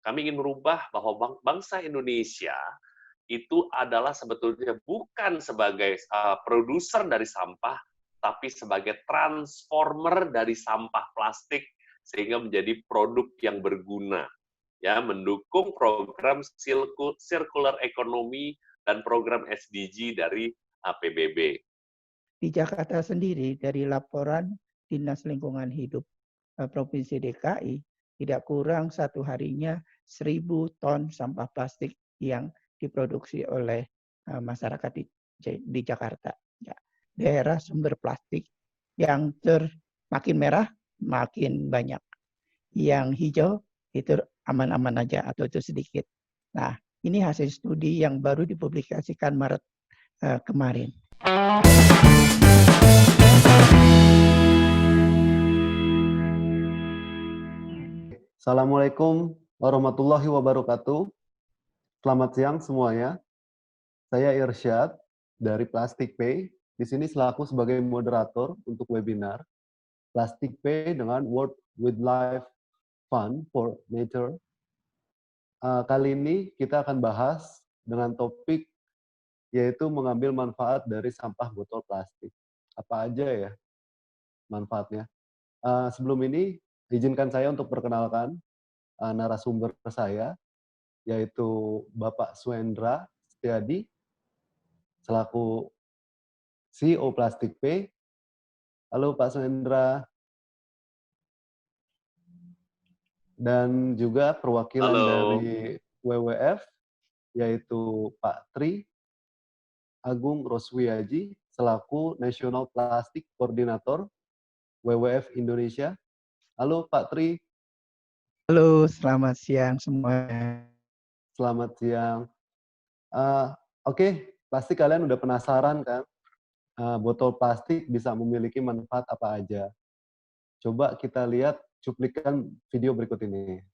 Kami ingin merubah bahwa bangsa Indonesia itu adalah sebetulnya bukan sebagai produser dari sampah, tapi sebagai transformer dari sampah plastik sehingga menjadi produk yang berguna, ya, mendukung program circular economy dan program SDG dari PBB. Di Jakarta sendiri, dari laporan Dinas Lingkungan Hidup Provinsi DKI, tidak kurang satu harinya 1.000 ton sampah plastik yang diproduksi oleh masyarakat di Jakarta. Ya, daerah sumber plastik yang makin merah, makin banyak. Yang hijau itu aman-aman aja atau itu sedikit. Nah, ini hasil studi yang baru dipublikasikan Maret kemarin. Assalamualaikum warahmatullahi wabarakatuh. Selamat siang semuanya. Saya Irsyad dari Plastic Pay. Di sini selaku sebagai moderator untuk webinar Plastic Pay dengan World Wildlife Fund for Nature. Kali ini kita akan bahas dengan topik yaitu mengambil manfaat dari sampah botol plastik. Apa aja ya manfaatnya? Sebelum ini, izinkan saya untuk perkenalkan narasumber saya, yaitu Bapak Suendra Setiadi, selaku CEO Plastic Pay. Halo Pak Suendra. Dan juga perwakilan dari WWF, yaitu Pak Tri Agung Roswiaji, selaku National Plastic Coordinator WWF Indonesia. Halo Pak Tri. Halo, selamat siang semuanya. Selamat siang. Oke, pasti kalian udah penasaran kan, botol plastik bisa memiliki manfaat apa aja. Coba kita lihat cuplikan video berikut ini.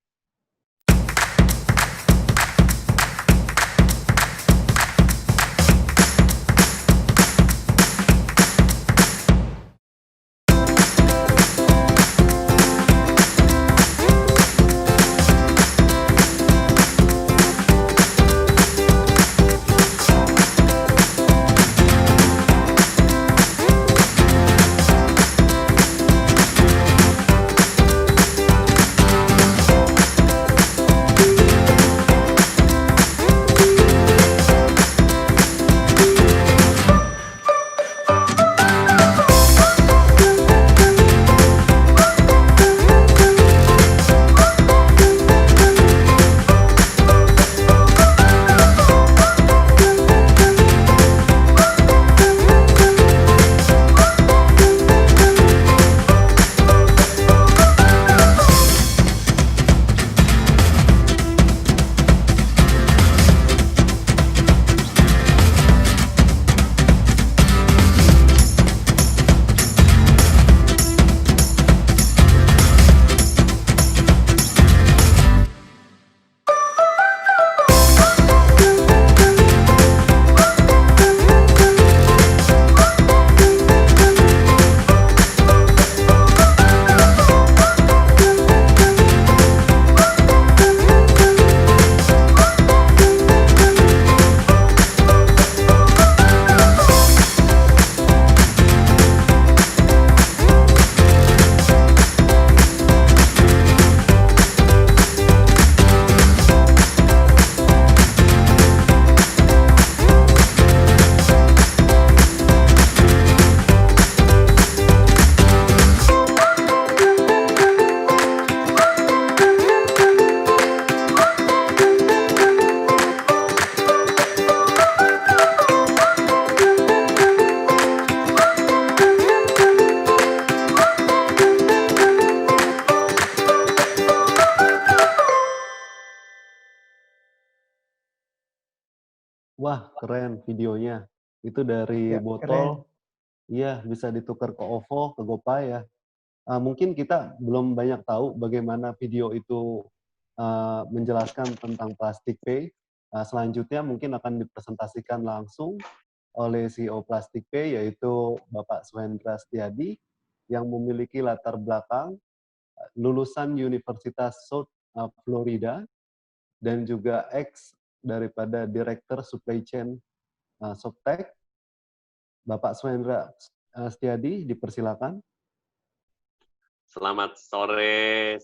Wah, keren videonya. Itu dari Ya, botol, keren. iya bisa ditukar ke OVO, ke GoPay ya. Mungkin kita belum banyak tahu bagaimana video itu menjelaskan tentang Plastic Pay. Selanjutnya mungkin akan dipresentasikan langsung oleh CEO Plastic Pay, yaitu Bapak Suhendra Setiadi, yang memiliki latar belakang lulusan Universitas South Florida dan juga ex daripada Direktur Supply Chain Soptech, Bapak Swendra Setiadi, dipersilakan. Selamat sore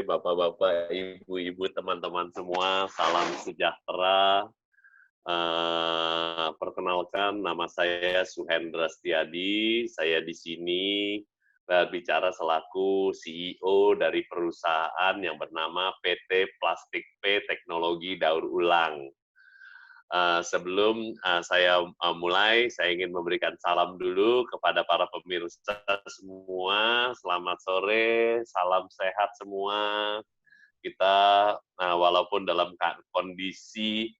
Bapak-Bapak, Ibu-Ibu, teman-teman semua. Salam sejahtera. Perkenalkan, nama saya Suhendra Setiadi. Saya di sini berbicara selaku CEO dari perusahaan yang bernama PT Plastik P Teknologi Daur Ulang. Sebelum saya mulai, saya ingin memberikan salam dulu kepada para pemirsa semua. Selamat sore, salam sehat semua. Kita walaupun dalam kondisi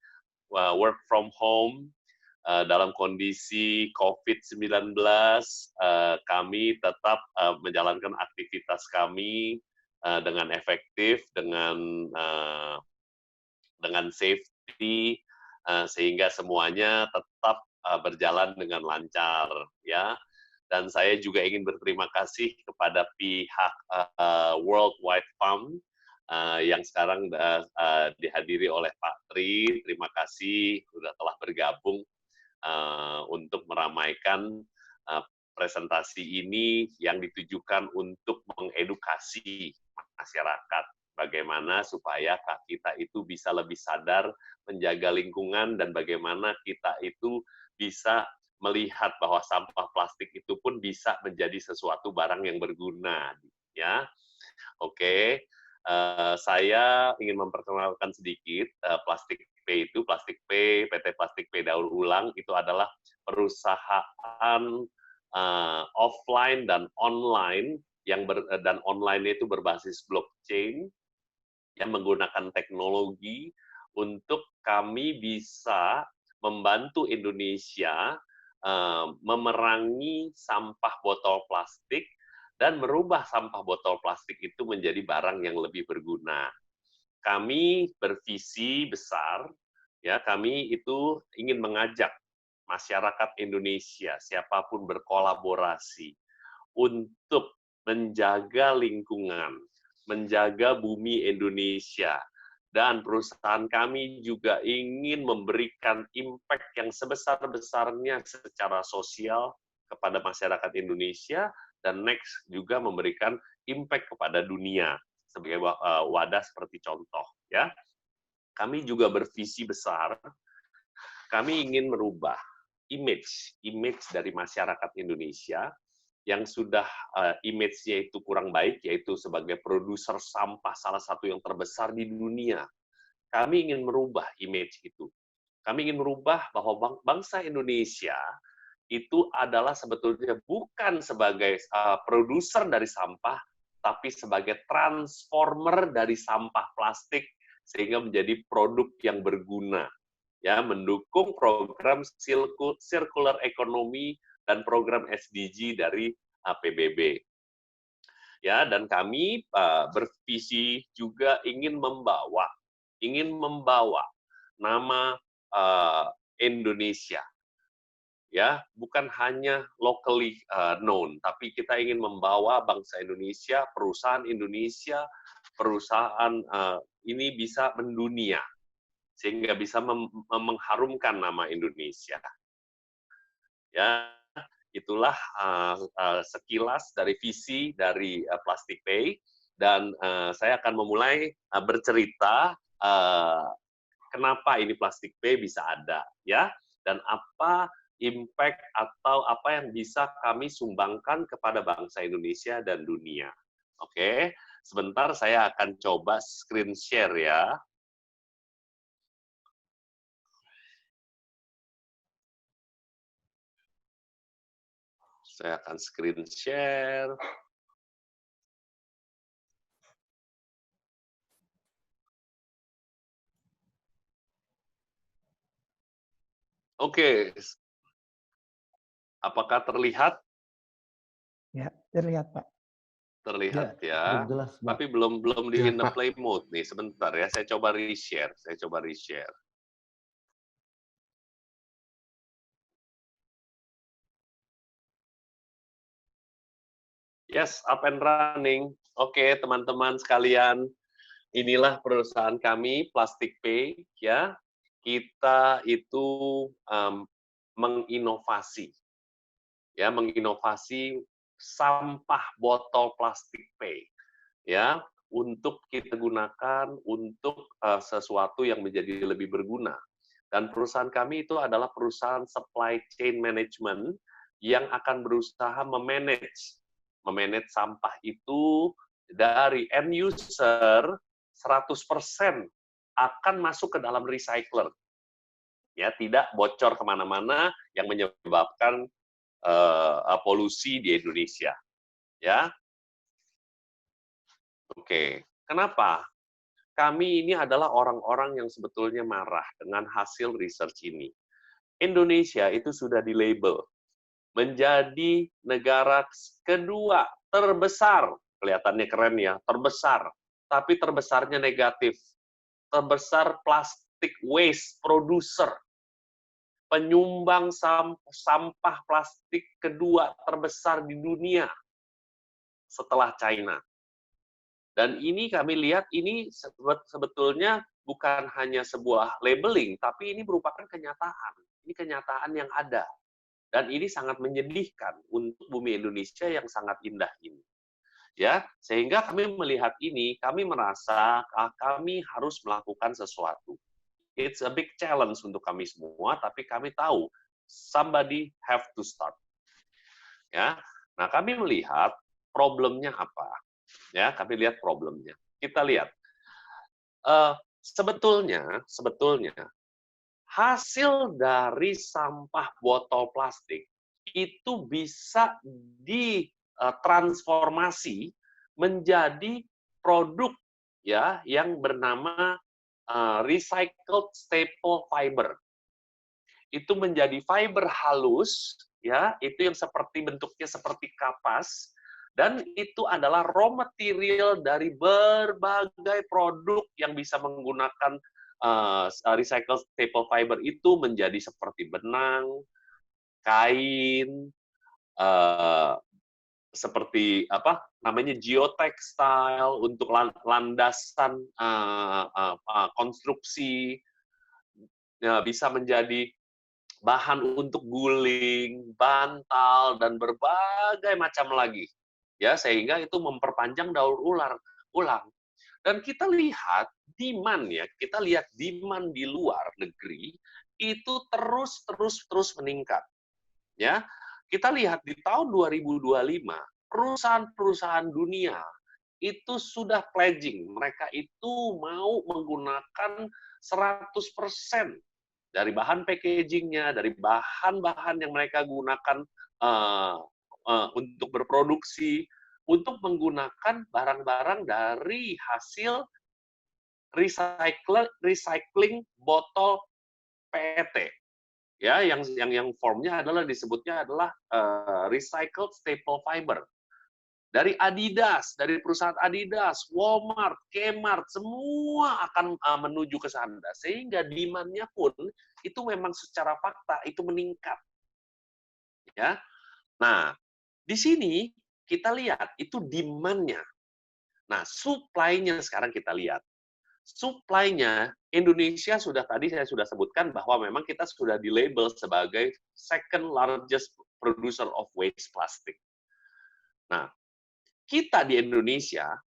work from home, dalam kondisi COVID-19, kami tetap menjalankan aktivitas kami dengan efektif, dengan safety, sehingga semuanya tetap berjalan dengan lancar, ya. Dan saya juga ingin berterima kasih kepada pihak World Wide Fund yang sekarang dihadiri oleh Pak Tri. Terima kasih sudah telah bergabung untuk meramaikan presentasi ini yang ditujukan untuk mengedukasi masyarakat bagaimana supaya kita itu bisa lebih sadar menjaga lingkungan dan bagaimana kita itu bisa melihat bahwa sampah plastik itu pun bisa menjadi sesuatu barang yang berguna, ya. Oke, saya ingin memperkenalkan sedikit Plastik P itu. Plastik P, PT Plastik P Daur Ulang itu adalah perusahaan offline dan online dan online itu berbasis blockchain yang menggunakan teknologi untuk kami bisa membantu Indonesia memerangi sampah botol plastik dan merubah sampah botol plastik itu menjadi barang yang lebih berguna. Kami bervisi besar, ya, kami itu ingin mengajak masyarakat Indonesia, siapapun berkolaborasi untuk menjaga lingkungan, menjaga bumi Indonesia, dan perusahaan kami juga ingin memberikan impact yang sebesar-besarnya secara sosial kepada masyarakat Indonesia, dan next juga memberikan impact kepada dunia sebagai wadah seperti contoh, ya. Kami juga bervisi besar, kami ingin merubah image dari masyarakat Indonesia yang sudah image-nya itu kurang baik, yaitu sebagai produser sampah salah satu yang terbesar di dunia. Kami ingin merubah image itu. Kami ingin merubah bahwa bangsa Indonesia itu adalah sebetulnya bukan sebagai produser dari sampah, tapi sebagai transformer dari sampah plastik sehingga menjadi produk yang berguna, ya, mendukung program circular economy dan program SDG dari PBB. Ya, dan kami bervisi juga ingin membawa nama Indonesia, ya, bukan hanya locally known, tapi kita ingin membawa bangsa Indonesia, perusahaan ini bisa mendunia sehingga bisa mengharumkan nama Indonesia. Ya, itulah sekilas dari visi dari Plastik Pay, dan saya akan memulai bercerita kenapa ini Plastik Pay bisa ada, ya, dan apa impact atau apa yang bisa kami sumbangkan kepada bangsa Indonesia dan dunia. Oke, sebentar saya akan coba screen share, ya. Saya akan screen share. Oke, apakah terlihat? Ya, terlihat Pak. Terlihat, Ya, ya. jelas, Pak. Tapi belum di Ya, in the Pak. play mode nih. Sebentar ya, saya coba reshare. Yes, up and running. Oke, teman-teman sekalian. inilah perusahaan kami, Plastic Pay, ya. Kita itu menginovasi, ya, menginovasi sampah botol plastik Pay, ya, untuk kita gunakan untuk sesuatu yang menjadi lebih berguna. Dan perusahaan kami itu adalah perusahaan supply chain management yang akan berusaha memanage sampah itu dari end user 100% akan masuk ke dalam recycler. Ya, tidak bocor kemana-mana yang menyebabkan polusi di Indonesia. Ya, oke. Kenapa? Kami ini adalah orang-orang yang sebetulnya marah dengan hasil research ini. Indonesia itu sudah di-label menjadi negara kedua terbesar, kelihatannya keren ya, terbesar, tapi terbesarnya negatif. Terbesar plastic waste producer, penyumbang sampah plastik kedua terbesar di dunia setelah China. Dan ini kami lihat ini sebetulnya bukan hanya sebuah labeling, tapi ini merupakan kenyataan. Ini kenyataan yang ada. Dan ini sangat menyedihkan untuk bumi Indonesia yang sangat indah ini. Ya, sehingga kami melihat ini, kami merasa kami harus melakukan sesuatu. It's a big challenge untuk kami semua, tapi kami tahu somebody have to start. Ya, nah kami melihat problemnya apa? Ya, kami lihat problemnya. Kita lihat, sebetulnya hasil dari sampah botol plastik itu bisa ditransformasi menjadi produk ya yang bernama recycled staple fiber. Itu menjadi fiber halus ya, itu yang bentuknya seperti kapas. Dan itu adalah raw material dari berbagai produk yang bisa menggunakan recycled staple fiber itu menjadi seperti benang, kain, seperti apa namanya geotextile untuk landasan konstruksi, bisa menjadi bahan untuk guling, bantal, dan berbagai macam lagi. Ya, sehingga itu memperpanjang daur ulang. Dan kita lihat demand ya, kita lihat demand di luar negeri itu terus meningkat. Ya, kita lihat di tahun 2025 perusahaan-perusahaan dunia itu sudah pledging, mereka itu mau menggunakan 100% dari bahan packagingnya, dari bahan-bahan yang mereka gunakan untuk berproduksi, untuk menggunakan barang-barang dari hasil recycling botol PET. Ya, yang formnya adalah disebutnya adalah recycled staple fiber. Dari Adidas, dari perusahaan Adidas, Walmart, Kmart, semua akan menuju ke sana. Sehingga demand-nya pun itu memang secara fakta itu meningkat. Ya. Nah, di sini kita lihat itu demand-nya. Nah, supply-nya sekarang kita lihat. Supply-nya Indonesia tadi saya sudah sebutkan bahwa memang kita sudah di-label sebagai second largest producer of waste plastic. Nah, kita di Indonesia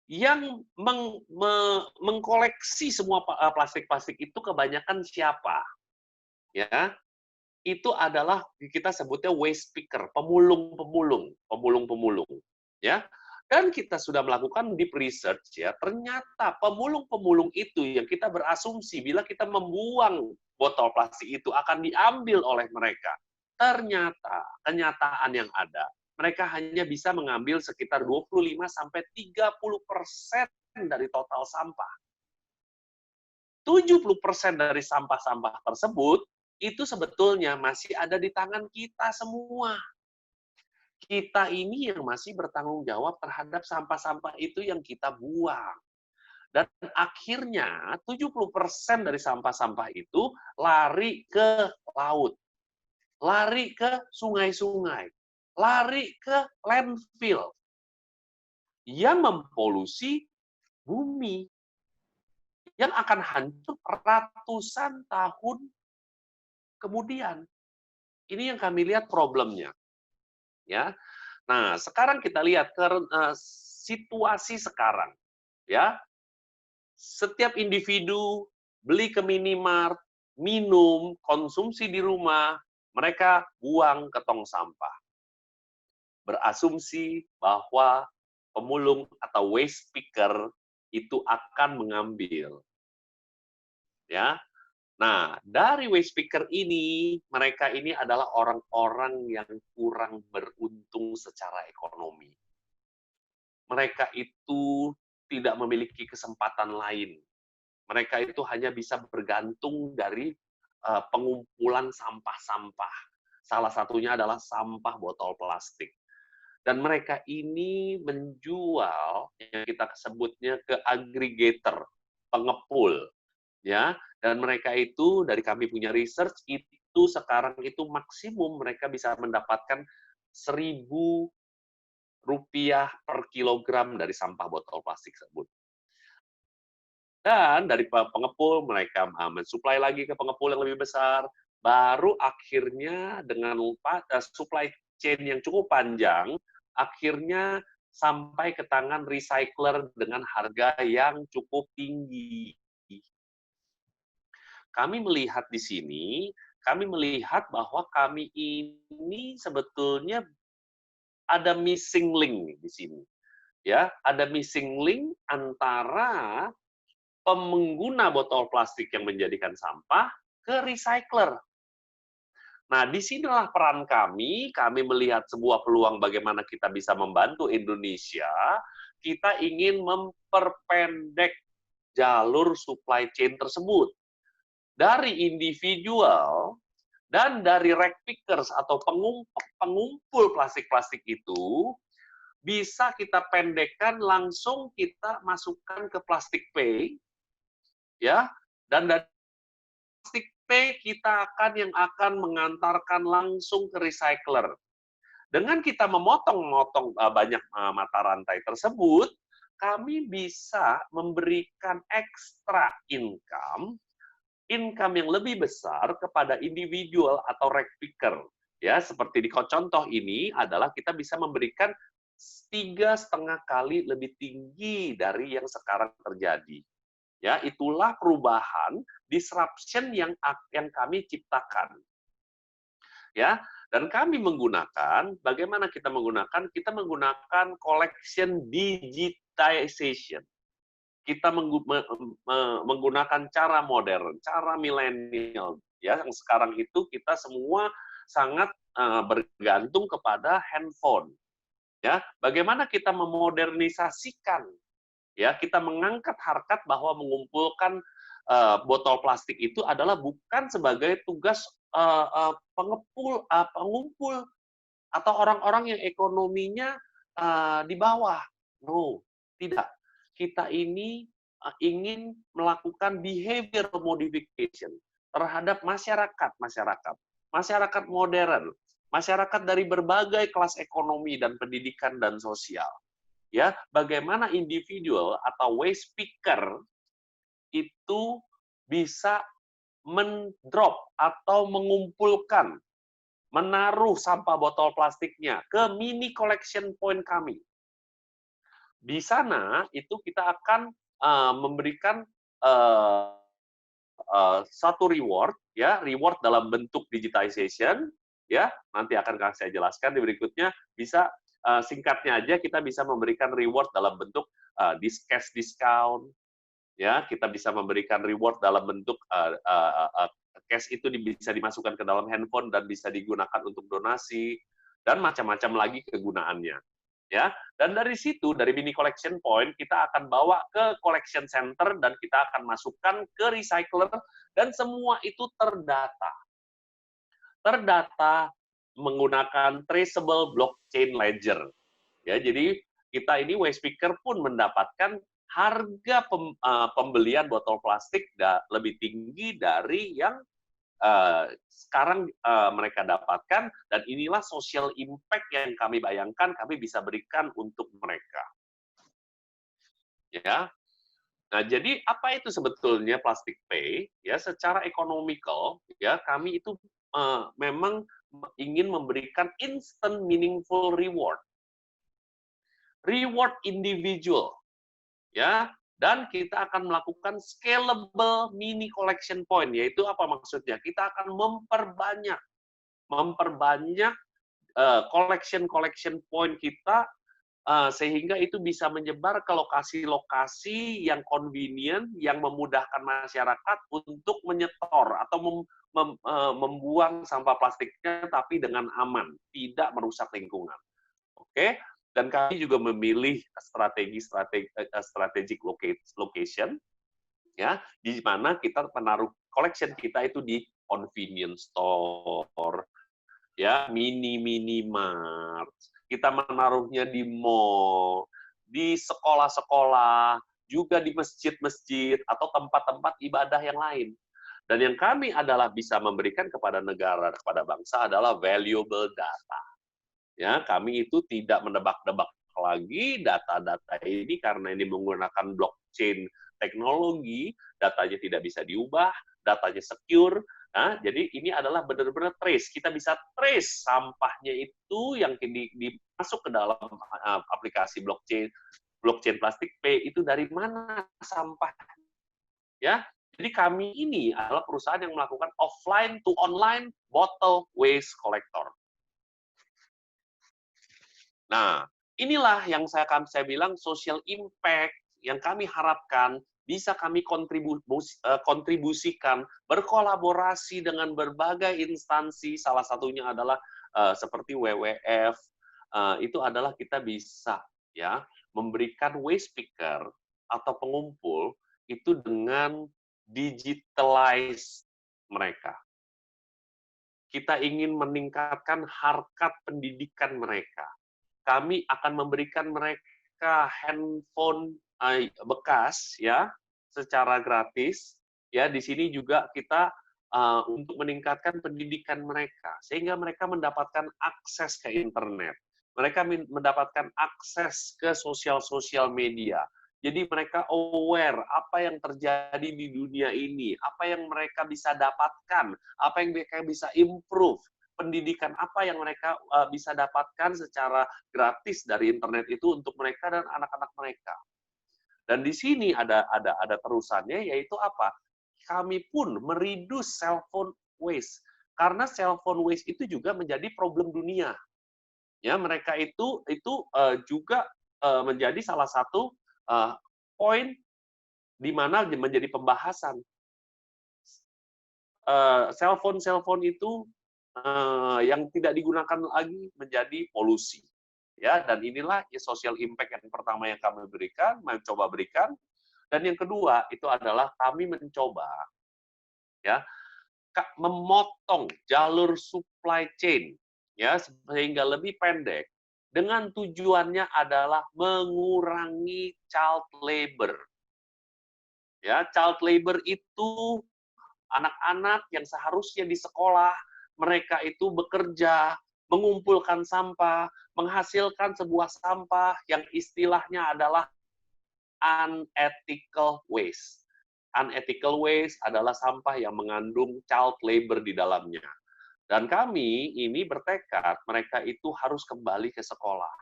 yang mengkoleksi semua plastik-plastik itu kebanyakan siapa? Ya, itu adalah kita sebutnya waste picker, pemulung. Ya, dan kita sudah melakukan deep research ya, ternyata pemulung-pemulung itu yang kita berasumsi bila kita membuang botol plastik itu akan diambil oleh mereka. Ternyata kenyataan yang ada, mereka hanya bisa mengambil sekitar 25-30% dari total sampah. 70% dari sampah-sampah tersebut itu sebetulnya masih ada di tangan kita semua. Kita ini yang masih bertanggung jawab terhadap sampah-sampah itu yang kita buang. Dan akhirnya 70% dari sampah-sampah itu lari ke laut, lari ke sungai-sungai, lari ke landfill yang mempolusi bumi. yang akan hancur ratusan tahun kemudian. Ini yang kami lihat problemnya. Ya. Nah, sekarang kita lihat situasi sekarang. Ya, setiap individu beli ke minimart, minum, konsumsi di rumah, mereka buang ke tong sampah. Berasumsi bahwa pemulung atau waste picker itu akan mengambil. Ya. Nah, dari waste picker ini, mereka ini adalah orang-orang yang kurang beruntung secara ekonomi. Mereka itu tidak memiliki kesempatan lain. Mereka itu hanya bisa bergantung dari pengumpulan sampah-sampah. Salah satunya adalah sampah botol plastik. Dan mereka ini menjual yang kita sebutnya ke aggregator, pengepul, ya. Dan mereka itu dari kami punya research itu sekarang itu maksimum mereka bisa mendapatkan Rp1.000 per kilogram dari sampah botol plastik tersebut. Dan dari pengepul mereka mensuplai lagi ke pengepul yang lebih besar, baru akhirnya dengan supply chain yang cukup panjang, akhirnya sampai ke tangan recycler dengan harga yang cukup tinggi. Kami melihat di sini, kami melihat bahwa kami ini sebetulnya ada missing link di sini. Ya, ada missing link antara pengguna botol plastik yang menjadikan sampah ke recycler. Nah, disinilah peran kami melihat sebuah peluang bagaimana kita bisa membantu Indonesia, kita ingin memperpendek jalur supply chain tersebut. Dari individual dan dari rag pickers atau pengumpul plastik-plastik itu, bisa kita pendekkan langsung kita masukkan ke plastik pay, ya, dan dari plastik pay kita akan mengantarkan langsung ke recycler. Dengan kita memotong banyak mata rantai tersebut, kami bisa memberikan ekstra income yang lebih besar kepada individual atau rag picker. Ya, seperti di contoh ini adalah kita bisa memberikan 3,5 kali lebih tinggi dari yang sekarang terjadi. Ya, itulah perubahan disruption yang kami ciptakan. Ya, dan kami menggunakan, bagaimana kita menggunakan? Kita menggunakan collection digitization. Kita menggunakan cara modern, cara milenial, ya, yang sekarang itu kita semua sangat bergantung kepada handphone. Ya, bagaimana kita memodernisasikan, ya, kita mengangkat harkat bahwa mengumpulkan botol plastik itu adalah bukan sebagai tugas pengumpul atau orang-orang yang ekonominya di bawah. No, tidak. Kita ini ingin melakukan behavior modification terhadap masyarakat modern, masyarakat dari berbagai kelas ekonomi dan pendidikan dan sosial. Ya, bagaimana individual atau waste picker itu bisa mendrop atau mengumpulkan, menaruh sampah botol plastiknya ke mini collection point kami. Di sana itu kita akan memberikan satu reward, ya, reward dalam bentuk digitization, ya, nanti akan saya jelaskan di berikutnya. Bisa singkatnya aja, kita bisa memberikan reward dalam bentuk cash discount, ya, kita bisa memberikan reward dalam bentuk cash itu bisa dimasukkan ke dalam handphone dan bisa digunakan untuk donasi dan macam-macam lagi kegunaannya. Ya, dan dari situ, dari mini collection point, kita akan bawa ke collection center dan kita akan masukkan ke recycler dan semua itu terdata. Terdata menggunakan traceable blockchain ledger. Ya, jadi kita ini waste picker pun mendapatkan harga pembelian botol plastik lebih tinggi dari yang sekarang mereka dapatkan, dan inilah social impact yang kami bayangkan kami bisa berikan untuk mereka. Ya, Nah, jadi apa itu sebetulnya plastic pay? Ya, secara economical, ya kami itu memang ingin memberikan instant meaningful reward, reward individual, ya. Dan kita akan melakukan scalable mini collection point, yaitu apa maksudnya? Kita akan memperbanyak collection point kita sehingga itu bisa menyebar ke lokasi-lokasi yang convenient, yang memudahkan masyarakat untuk menyetor atau membuang sampah plastiknya, tapi dengan aman, tidak merusak lingkungan. Oke, dan kami juga memilih strategic location, ya, di mana kita menaruh collection kita itu di convenience store, ya, mini mart. Kita menaruhnya di mall, di sekolah-sekolah, juga di masjid-masjid atau tempat-tempat ibadah yang lain. Dan yang kami adalah bisa memberikan kepada negara, kepada bangsa adalah valuable data. Ya, kami itu tidak menebak-nebak lagi data-data ini karena ini menggunakan blockchain teknologi, datanya tidak bisa diubah, datanya secure. Nah, jadi ini adalah benar-benar trace. Kita bisa trace sampahnya itu yang masuk ke dalam aplikasi blockchain Plastic Pay itu dari mana sampah, ya. Jadi kami ini adalah perusahaan yang melakukan offline to online bottle waste collector. Nah, inilah yang saya bilang social impact yang kami harapkan bisa kami kontribusikan, berkolaborasi dengan berbagai instansi, salah satunya adalah seperti WWF, itu adalah kita bisa ya memberikan waste picker atau pengumpul itu dengan digitalize mereka. Kita ingin meningkatkan harkat pendidikan mereka. Kami akan memberikan mereka handphone bekas ya secara gratis. Ya, di sini juga kita untuk meningkatkan pendidikan mereka sehingga mereka mendapatkan akses ke internet. Mereka mendapatkan akses ke sosial media. Jadi mereka aware apa yang terjadi di dunia ini, apa yang mereka bisa dapatkan, apa yang mereka bisa improve, pendidikan apa yang mereka bisa dapatkan secara gratis dari internet itu untuk mereka dan anak-anak mereka. Dan di sini ada terusannya, yaitu apa? Kami pun mereduce cell phone waste karena cell phone waste itu juga menjadi problem dunia. Ya, mereka itu juga menjadi salah satu poin di mana menjadi pembahasan. Cell phone itu yang tidak digunakan lagi menjadi polusi. Ya, dan inilah social impact yang pertama yang kami mencoba berikan. Dan yang kedua itu adalah kami mencoba ya memotong jalur supply chain ya sehingga lebih pendek dengan tujuannya adalah mengurangi child labor. Ya, child labor itu anak-anak yang seharusnya di sekolah, mereka itu bekerja, mengumpulkan sampah, menghasilkan sebuah sampah yang istilahnya adalah unethical waste. Unethical waste adalah sampah yang mengandung child labor di dalamnya. Dan kami ini bertekad mereka itu harus kembali ke sekolah.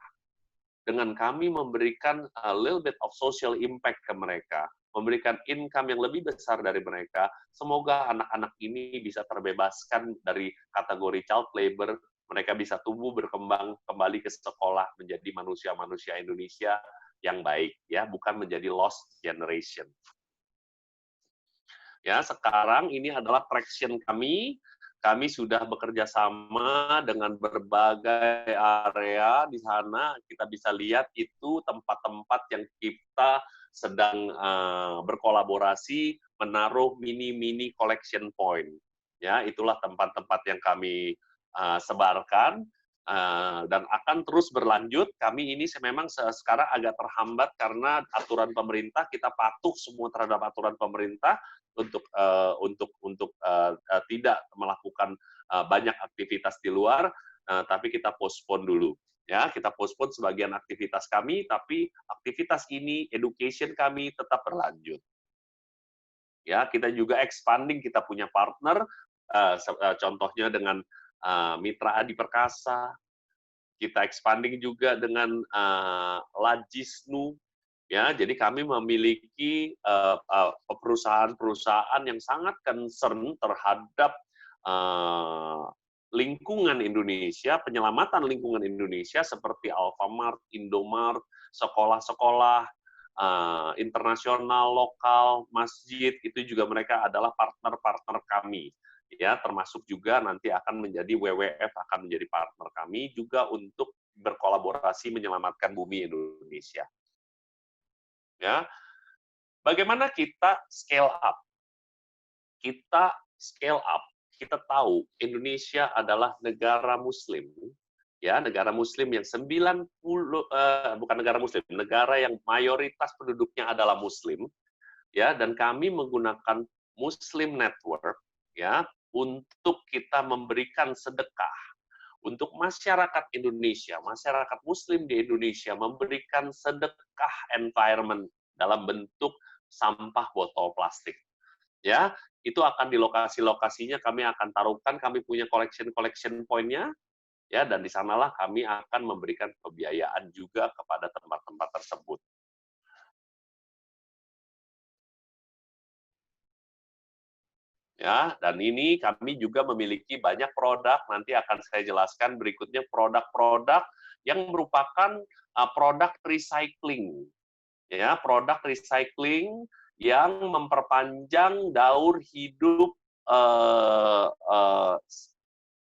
Dengan kami memberikan a little bit of social impact ke mereka, memberikan income yang lebih besar dari mereka, semoga anak-anak ini bisa terbebaskan dari kategori child labor, mereka bisa tumbuh berkembang kembali ke sekolah menjadi manusia-manusia Indonesia yang baik, ya, bukan menjadi lost generation. Ya, sekarang ini adalah traction kami. Kami sudah bekerja sama dengan berbagai area di sana. Kita bisa lihat itu tempat-tempat yang kita sedang berkolaborasi menaruh mini collection point. Ya, itulah tempat-tempat yang kami sebarkan dan akan terus berlanjut. Kami ini memang sekarang agak terhambat karena aturan pemerintah. Kita patuh semua terhadap aturan pemerintah untuk tidak melakukan banyak aktivitas di luar, tapi kita postpone dulu. Ya, kita postpone sebagian aktivitas kami, tapi aktivitas ini, education kami tetap berlanjut. Ya, kita juga expanding, kita punya partner, contohnya dengan Mitra Adi Perkasa, kita expanding juga dengan Lajisnu, ya. Jadi kami memiliki perusahaan-perusahaan yang sangat concern terhadap lingkungan Indonesia, penyelamatan lingkungan Indonesia seperti Alfamart, Indomart, sekolah-sekolah internasional, lokal, masjid, itu juga mereka adalah partner-partner kami. Ya, termasuk juga nanti akan menjadi WWF akan menjadi partner kami juga untuk berkolaborasi menyelamatkan bumi Indonesia. Ya, bagaimana kita scale up? Kita scale up. Kita tahu Indonesia adalah negara Muslim, ya, negara Muslim yang 90 bukan negara Muslim, negara yang mayoritas penduduknya adalah Muslim, ya, dan kami menggunakan Muslim Network, ya, untuk kita memberikan sedekah untuk masyarakat Indonesia, masyarakat Muslim di Indonesia memberikan sedekah environment dalam bentuk sampah botol plastik. Ya, itu akan di lokasi-lokasinya kami akan taruhkan, kami punya collection point-nya, ya, dan di sanalah kami akan memberikan pembiayaan juga kepada tempat-tempat tersebut. Ya, dan ini kami juga memiliki banyak produk, nanti akan saya jelaskan berikutnya produk-produk yang merupakan produk recycling. Ya, produk recycling yang memperpanjang daur hidup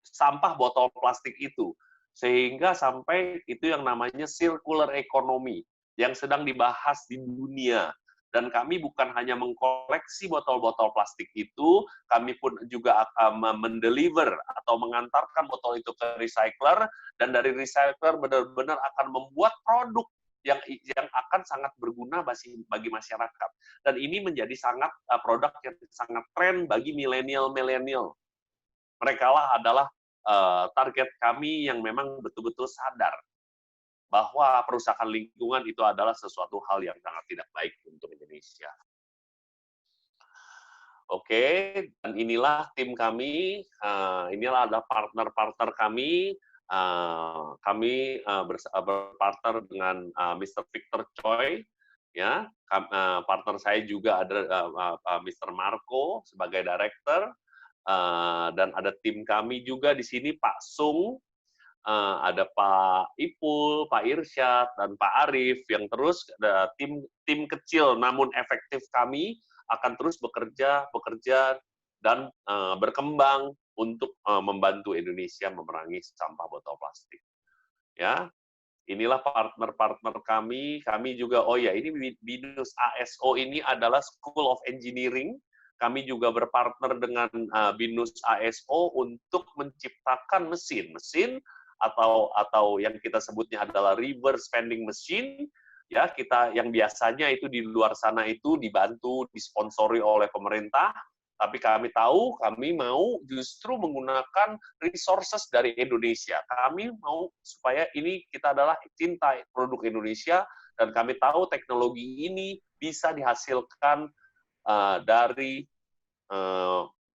sampah botol plastik itu, sehingga sampai itu yang namanya circular economy yang sedang dibahas di dunia. Dan kami bukan hanya mengkoleksi botol-botol plastik itu, kami pun juga akan mendeliver atau mengantarkan botol itu ke recycler, dan dari recycler benar-benar akan membuat produk yang akan sangat berguna bagi masyarakat. Dan ini menjadi sangat produk yang sangat tren bagi milenial-milenial. Mereka lah adalah target kami yang memang betul-betul sadar bahwa perusahaan lingkungan itu adalah sesuatu hal yang sangat tidak baik untuk Indonesia. Oke, dan inilah tim kami, inilah ada partner-partner kami. Kami berpartner dengan Mr. Victor Choi, ya. Partner saya juga ada Mr. Marco sebagai director, dan ada tim kami juga di sini, Pak Sung, ada Pak Ipul, Pak Irsyad, dan Pak Arif, yang terus ada tim kecil namun efektif kami akan terus bekerja dan berkembang untuk membantu Indonesia memerangi sampah botol plastik. Ya, inilah partner-partner kami. Kami juga, oh ya, ini BINUS ASO ini adalah School of Engineering. Kami juga berpartner dengan BINUS ASO untuk menciptakan mesin atau yang kita sebutnya adalah reverse vending machine, ya, kita yang biasanya itu di luar sana itu dibantu, disponsori oleh pemerintah, tapi kami tahu kami mau justru menggunakan resources dari Indonesia. Kami mau supaya ini kita adalah cinta produk Indonesia, dan kami tahu teknologi ini bisa dihasilkan dari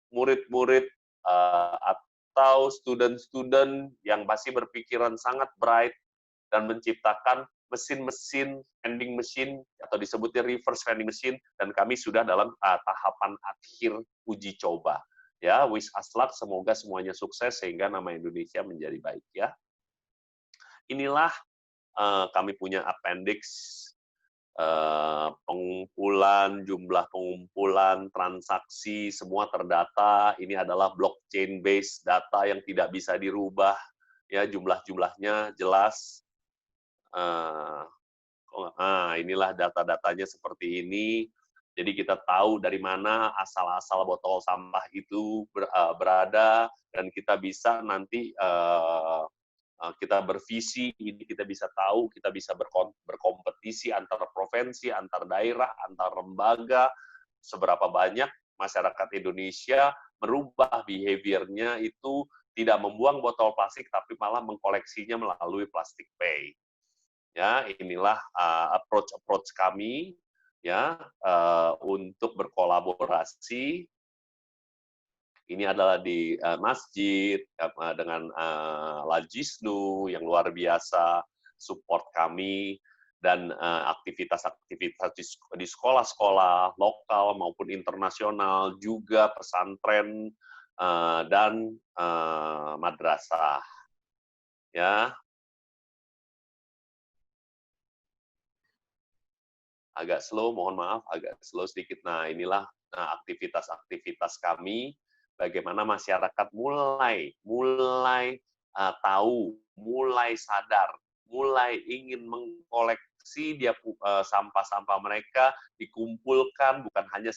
murid-murid atau student-student yang masih berpikiran sangat bright dan menciptakan mesin-mesin vending machine atau disebutnya reverse vending machine, dan kami sudah dalam tahapan akhir uji coba. Ya, wish us luck, semoga semuanya sukses sehingga nama Indonesia menjadi baik, ya. Inilah kami punya appendix pengumpulan, jumlah pengumpulan, transaksi, semua terdata. Ini adalah blockchain based data yang tidak bisa dirubah, ya, jumlah-jumlahnya jelas. Inilah data-datanya seperti ini. Jadi kita tahu dari mana asal-asal botol sampah itu berada, dan kita bisa nanti kita bervisi, ini kita bisa tahu, kita bisa berkompetisi antar provinsi, antar daerah, antar lembaga, seberapa banyak masyarakat Indonesia merubah behavior-nya itu tidak membuang botol plastik, tapi malah mengkoleksinya melalui Plastic Pay. Ya, inilah approach kami ya untuk berkolaborasi. Ini adalah di masjid dengan Lajisnu yang luar biasa support kami, dan aktivitas-aktivitas di sekolah-sekolah lokal maupun internasional, juga pesantren dan madrasah. Ya, agak slow, mohon maaf, agak slow sedikit. Nah, inilah aktivitas-aktivitas kami, bagaimana masyarakat mulai tahu, mulai sadar, mulai ingin mengkoleksi sampah-sampah mereka, dikumpulkan, bukan hanya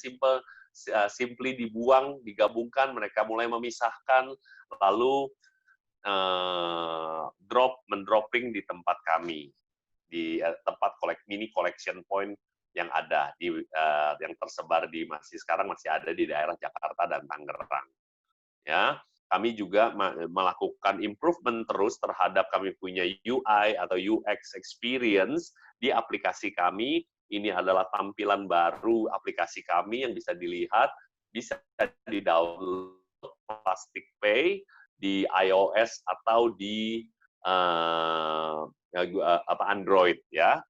simply dibuang, digabungkan, mereka mulai memisahkan, lalu mendropping di tempat kami, di tempat mini collection point yang ada yang tersebar sekarang masih ada di daerah Jakarta dan Tangerang. Ya, kami juga melakukan improvement terus terhadap kami punya UI atau UX experience di aplikasi kami. Ini adalah tampilan baru aplikasi kami yang bisa dilihat, bisa di-download Plastic Pay di iOS atau di Android ya.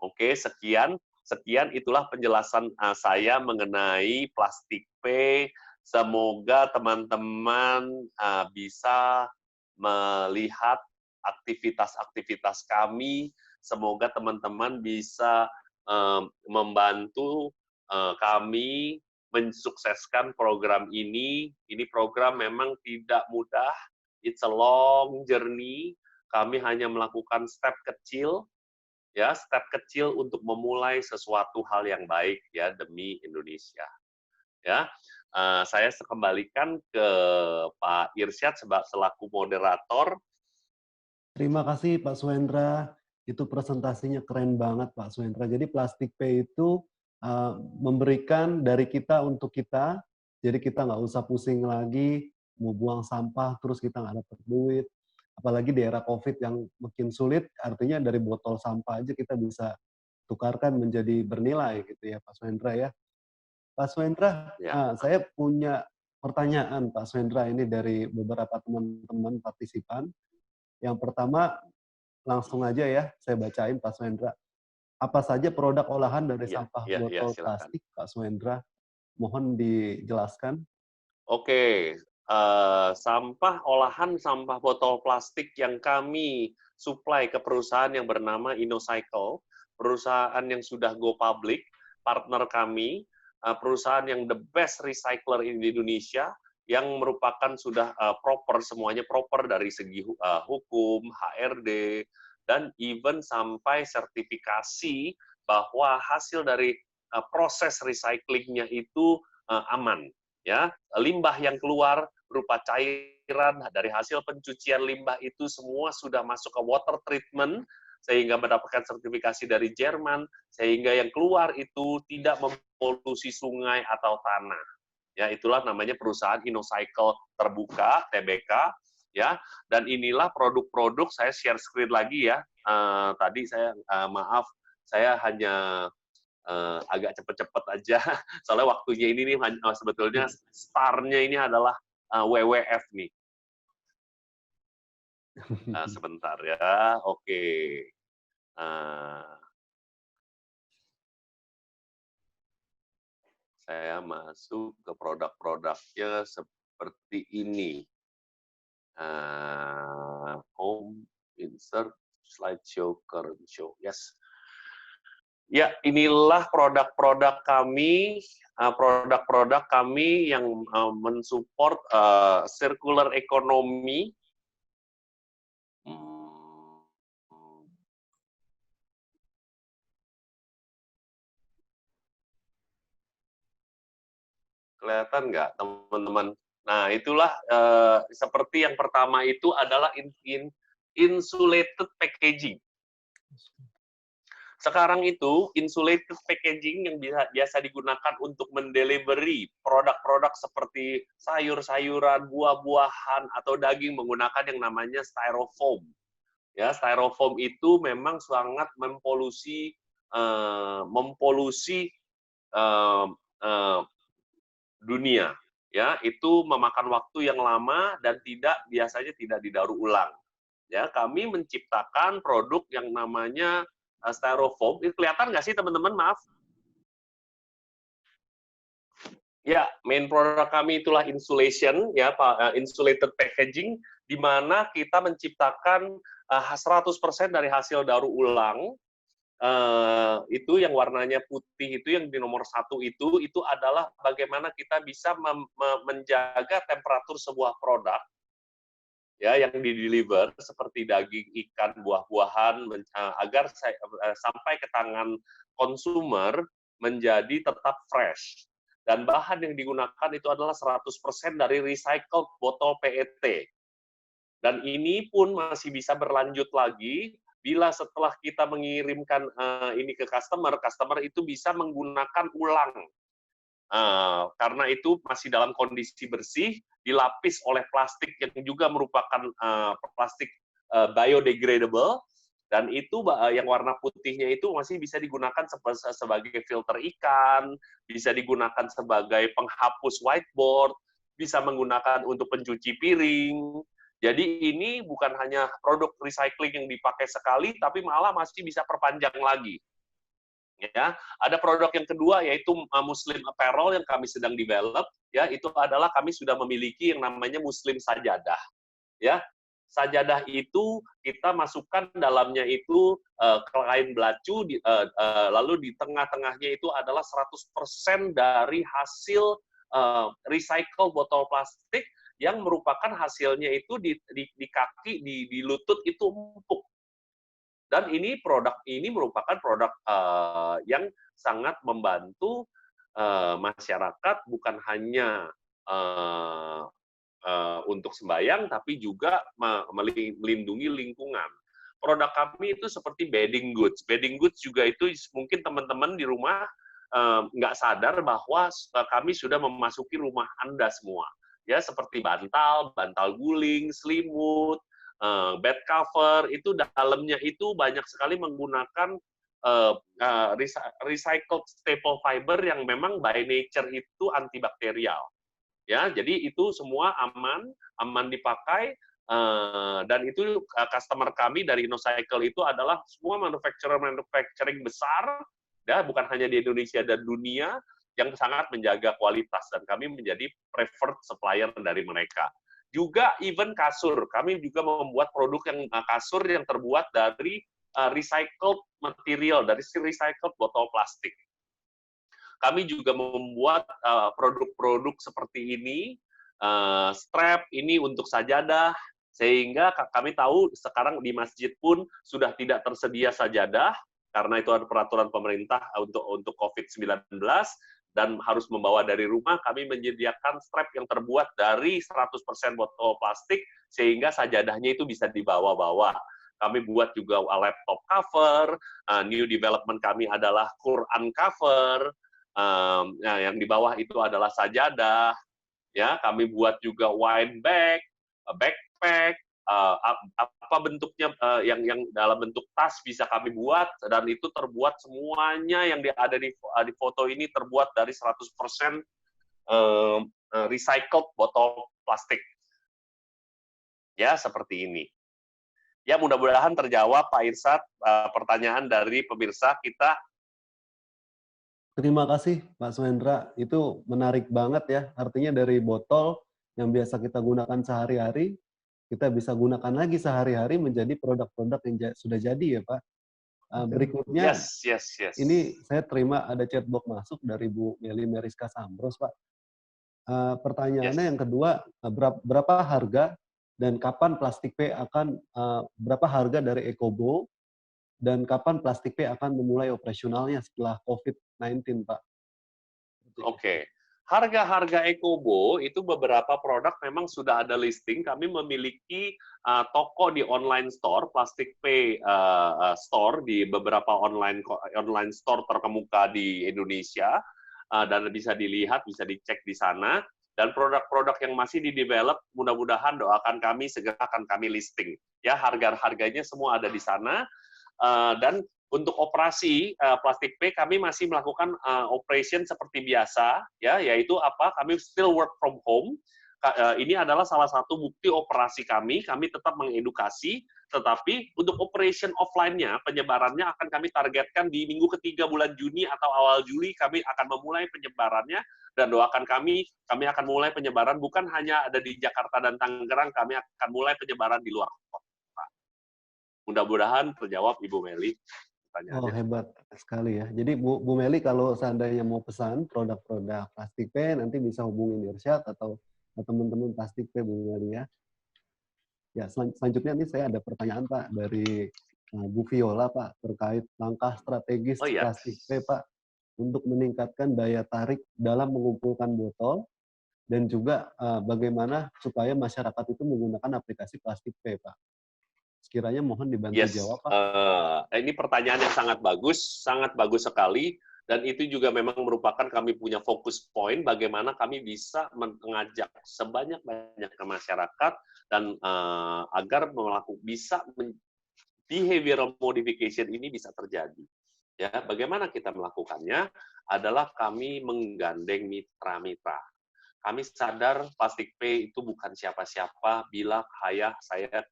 Oke, sekian itulah penjelasan saya mengenai Plastic Pay. Semoga teman-teman bisa melihat aktivitas-aktivitas kami. Semoga teman-teman bisa membantu kami mensukseskan program ini. Ini program memang tidak mudah. It's a long journey. Kami hanya melakukan step kecil, ya, step kecil untuk memulai sesuatu hal yang baik ya demi Indonesia. Ya, saya kembalikan ke Pak Irsyad selaku moderator. Terima kasih Pak Suhendra. Itu presentasinya keren banget Pak Suhendra. Jadi Plastic Pay itu memberikan dari kita untuk kita, jadi kita nggak usah pusing lagi mau buang sampah terus kita nggak dapat duit. Apalagi di era COVID yang makin sulit, artinya dari botol sampah aja kita bisa tukarkan menjadi bernilai gitu ya Pak Suhendra ya. Pak Suhendra, Ya. saya punya pertanyaan Pak Suhendra ini dari beberapa teman-teman partisipan. Yang pertama, langsung aja ya, saya bacain Pak Suhendra. Apa saja produk olahan dari sampah botol plastik, Pak Suhendra? Mohon dijelaskan. Oke, olahan sampah botol plastik yang kami supply ke perusahaan yang bernama InnoCycle, perusahaan yang sudah go public, partner kami, perusahaan yang the best recycler di Indonesia, yang merupakan sudah semuanya proper dari segi hukum, HRD, dan even sampai sertifikasi bahwa hasil dari proses recyclingnya itu aman. Ya, limbah yang keluar berupa cairan dari hasil pencucian limbah itu semua sudah masuk ke water treatment sehingga mendapatkan sertifikasi dari Jerman, sehingga yang keluar itu tidak mempolusi sungai atau tanah. Ya, itulah namanya perusahaan InnoCycle terbuka, TBK, ya. Dan inilah produk-produk, saya share screen lagi ya. Tadi saya maaf, saya hanya agak cepet-cepet aja, soalnya waktunya ini nih sebetulnya startnya ini adalah WWF nih. Sebentar ya, oke. Saya masuk ke produk-produknya seperti ini. Home, insert, slideshow, current show, yes. Ya, inilah produk-produk kami yang mensupport circular economy. Kelihatan nggak, teman-teman? Nah, itulah seperti yang pertama itu adalah insulated packaging. Sekarang itu insulated packaging yang biasa digunakan untuk mendelivery produk-produk seperti sayur-sayuran, buah-buahan atau daging menggunakan yang namanya styrofoam. Ya, styrofoam itu memang sangat mempolusi dunia. Ya, itu memakan waktu yang lama dan biasanya tidak didaur ulang. Ya, kami menciptakan produk yang namanya styrofoam. Ini kelihatan nggak sih teman-teman? Maaf. Ya, main produk kami itulah insulation, ya, insulated packaging, di mana kita menciptakan 100% dari hasil daur ulang. Itu yang warnanya putih itu yang di nomor 1 itu adalah bagaimana kita bisa menjaga temperatur sebuah produk ya yang di-deliver seperti daging, ikan, buah-buahan agar sampai ke tangan konsumer menjadi tetap fresh. Dan bahan yang digunakan itu adalah 100% dari recycled botol PET. Dan ini pun masih bisa berlanjut lagi bila setelah kita mengirimkan ini ke customer itu bisa menggunakan ulang. Karena itu masih dalam kondisi bersih, dilapis oleh plastik yang juga merupakan plastik biodegradable, dan itu yang warna putihnya itu masih bisa digunakan sebagai filter ikan, bisa digunakan sebagai penghapus whiteboard, bisa menggunakan untuk pencuci piring. Jadi ini bukan hanya produk recycling yang dipakai sekali, tapi malah masih bisa perpanjang lagi. Ya, ada produk yang kedua yaitu Muslim apparel yang kami sedang develop. Ya, itu adalah kami sudah memiliki yang namanya Muslim sajadah. Ya, sajadah itu kita masukkan dalamnya itu kain belacu, lalu di tengah-tengahnya itu adalah 100% dari hasil recycle botol plastik yang merupakan hasilnya itu di kaki, di lutut itu empuk. Dan ini produk ini merupakan produk yang sangat membantu masyarakat bukan hanya untuk sembahyang, tapi juga melindungi lingkungan. Produk kami itu seperti bedding goods. Bedding goods juga itu mungkin teman-teman di rumah nggak sadar bahwa kami sudah memasuki rumah Anda semua. Ya, seperti bantal guling, selimut, bed cover, itu dalamnya itu banyak sekali menggunakan recycled staple fiber yang memang by nature itu antibakterial. Ya, jadi itu semua aman dipakai, dan itu customer kami dari InnoCycle itu adalah semua manufacturing besar, ya, bukan hanya di Indonesia dan dunia, yang sangat menjaga kualitas, dan kami menjadi preferred supplier dari mereka. Juga even kasur, kami juga membuat produk yang kasur yang terbuat dari recycled material, dari recycled botol plastik. Kami juga membuat produk-produk seperti ini, strap ini untuk sajadah, sehingga kami tahu sekarang di masjid pun sudah tidak tersedia sajadah, karena itu ada peraturan pemerintah untuk COVID-19, dan harus membawa dari rumah. Kami menyediakan strap yang terbuat dari 100% botol plastik, sehingga sajadahnya itu bisa dibawa-bawa. Kami buat juga laptop cover, new development kami adalah Quran cover, yang di bawah itu adalah sajadah. Ya, kami buat juga wine bag, backpack, apa bentuknya yang dalam bentuk tas bisa kami buat, dan itu terbuat semuanya yang ada di foto ini terbuat dari 100% recycled botol plastik. Ya, seperti ini. Ya, mudah-mudahan terjawab Pak Irsyad pertanyaan dari pemirsa kita. Terima kasih Pak Suhendra, itu menarik banget ya, artinya dari botol yang biasa kita gunakan sehari-hari, kita bisa gunakan lagi sehari-hari menjadi produk-produk yang sudah jadi ya Pak. Berikutnya, yes. Ini saya terima ada chatbox masuk dari Bu Meli Meriska Sambros Pak. Pertanyaannya yang kedua, berapa harga dan kapan Plastik P akan, berapa harga dari Ecobo, dan kapan Plastik P akan memulai operasionalnya setelah COVID-19, Pak? Oke. Harga-harga Ekobo itu beberapa produk memang sudah ada listing. Kami memiliki toko di online store, Plastic Pay store di beberapa online store terkemuka di Indonesia, dan bisa dilihat, bisa dicek di sana. Dan produk-produk yang masih di-develop, mudah-mudahan doakan kami segera akan kami listing. Ya, harga-harganya semua ada di sana. Dan untuk operasi Plastic Pay kami masih melakukan operation seperti biasa, ya, yaitu apa? Kami still work from home. Ini adalah salah satu bukti operasi kami. Kami tetap mengedukasi, tetapi untuk operation offline-nya, penyebarannya akan kami targetkan di minggu ketiga bulan Juni atau awal Juli kami akan memulai penyebarannya. Dan doakan kami akan mulai penyebaran bukan hanya ada di Jakarta dan Tangerang, kami akan mulai penyebaran di luar kota. Mudah-mudahan terjawab Ibu Meli. Oh, hebat sekali ya. Jadi Bu Meli kalau seandainya mau pesan produk-produk Plastic Pay nanti bisa hubungin Irsyad atau teman-teman Plastic Pay Bu Meli ya. Ya, selanjutnya nih saya ada pertanyaan Pak dari Bu Viola Pak terkait langkah strategis Plastic Pay Pak untuk meningkatkan daya tarik dalam mengumpulkan botol dan juga bagaimana supaya masyarakat itu menggunakan aplikasi Plastic Pay Pak. Sekiranya mohon dibantu jawab, Pak. Ini pertanyaan yang sangat bagus sekali, dan itu juga memang merupakan kami punya fokus point bagaimana kami bisa mengajak sebanyak-banyaknya masyarakat dan agar bisa behavioral modification ini bisa terjadi. Ya, bagaimana kita melakukannya adalah kami menggandeng mitra-mitra. Kami sadar Plastic Pay itu bukan siapa-siapa bila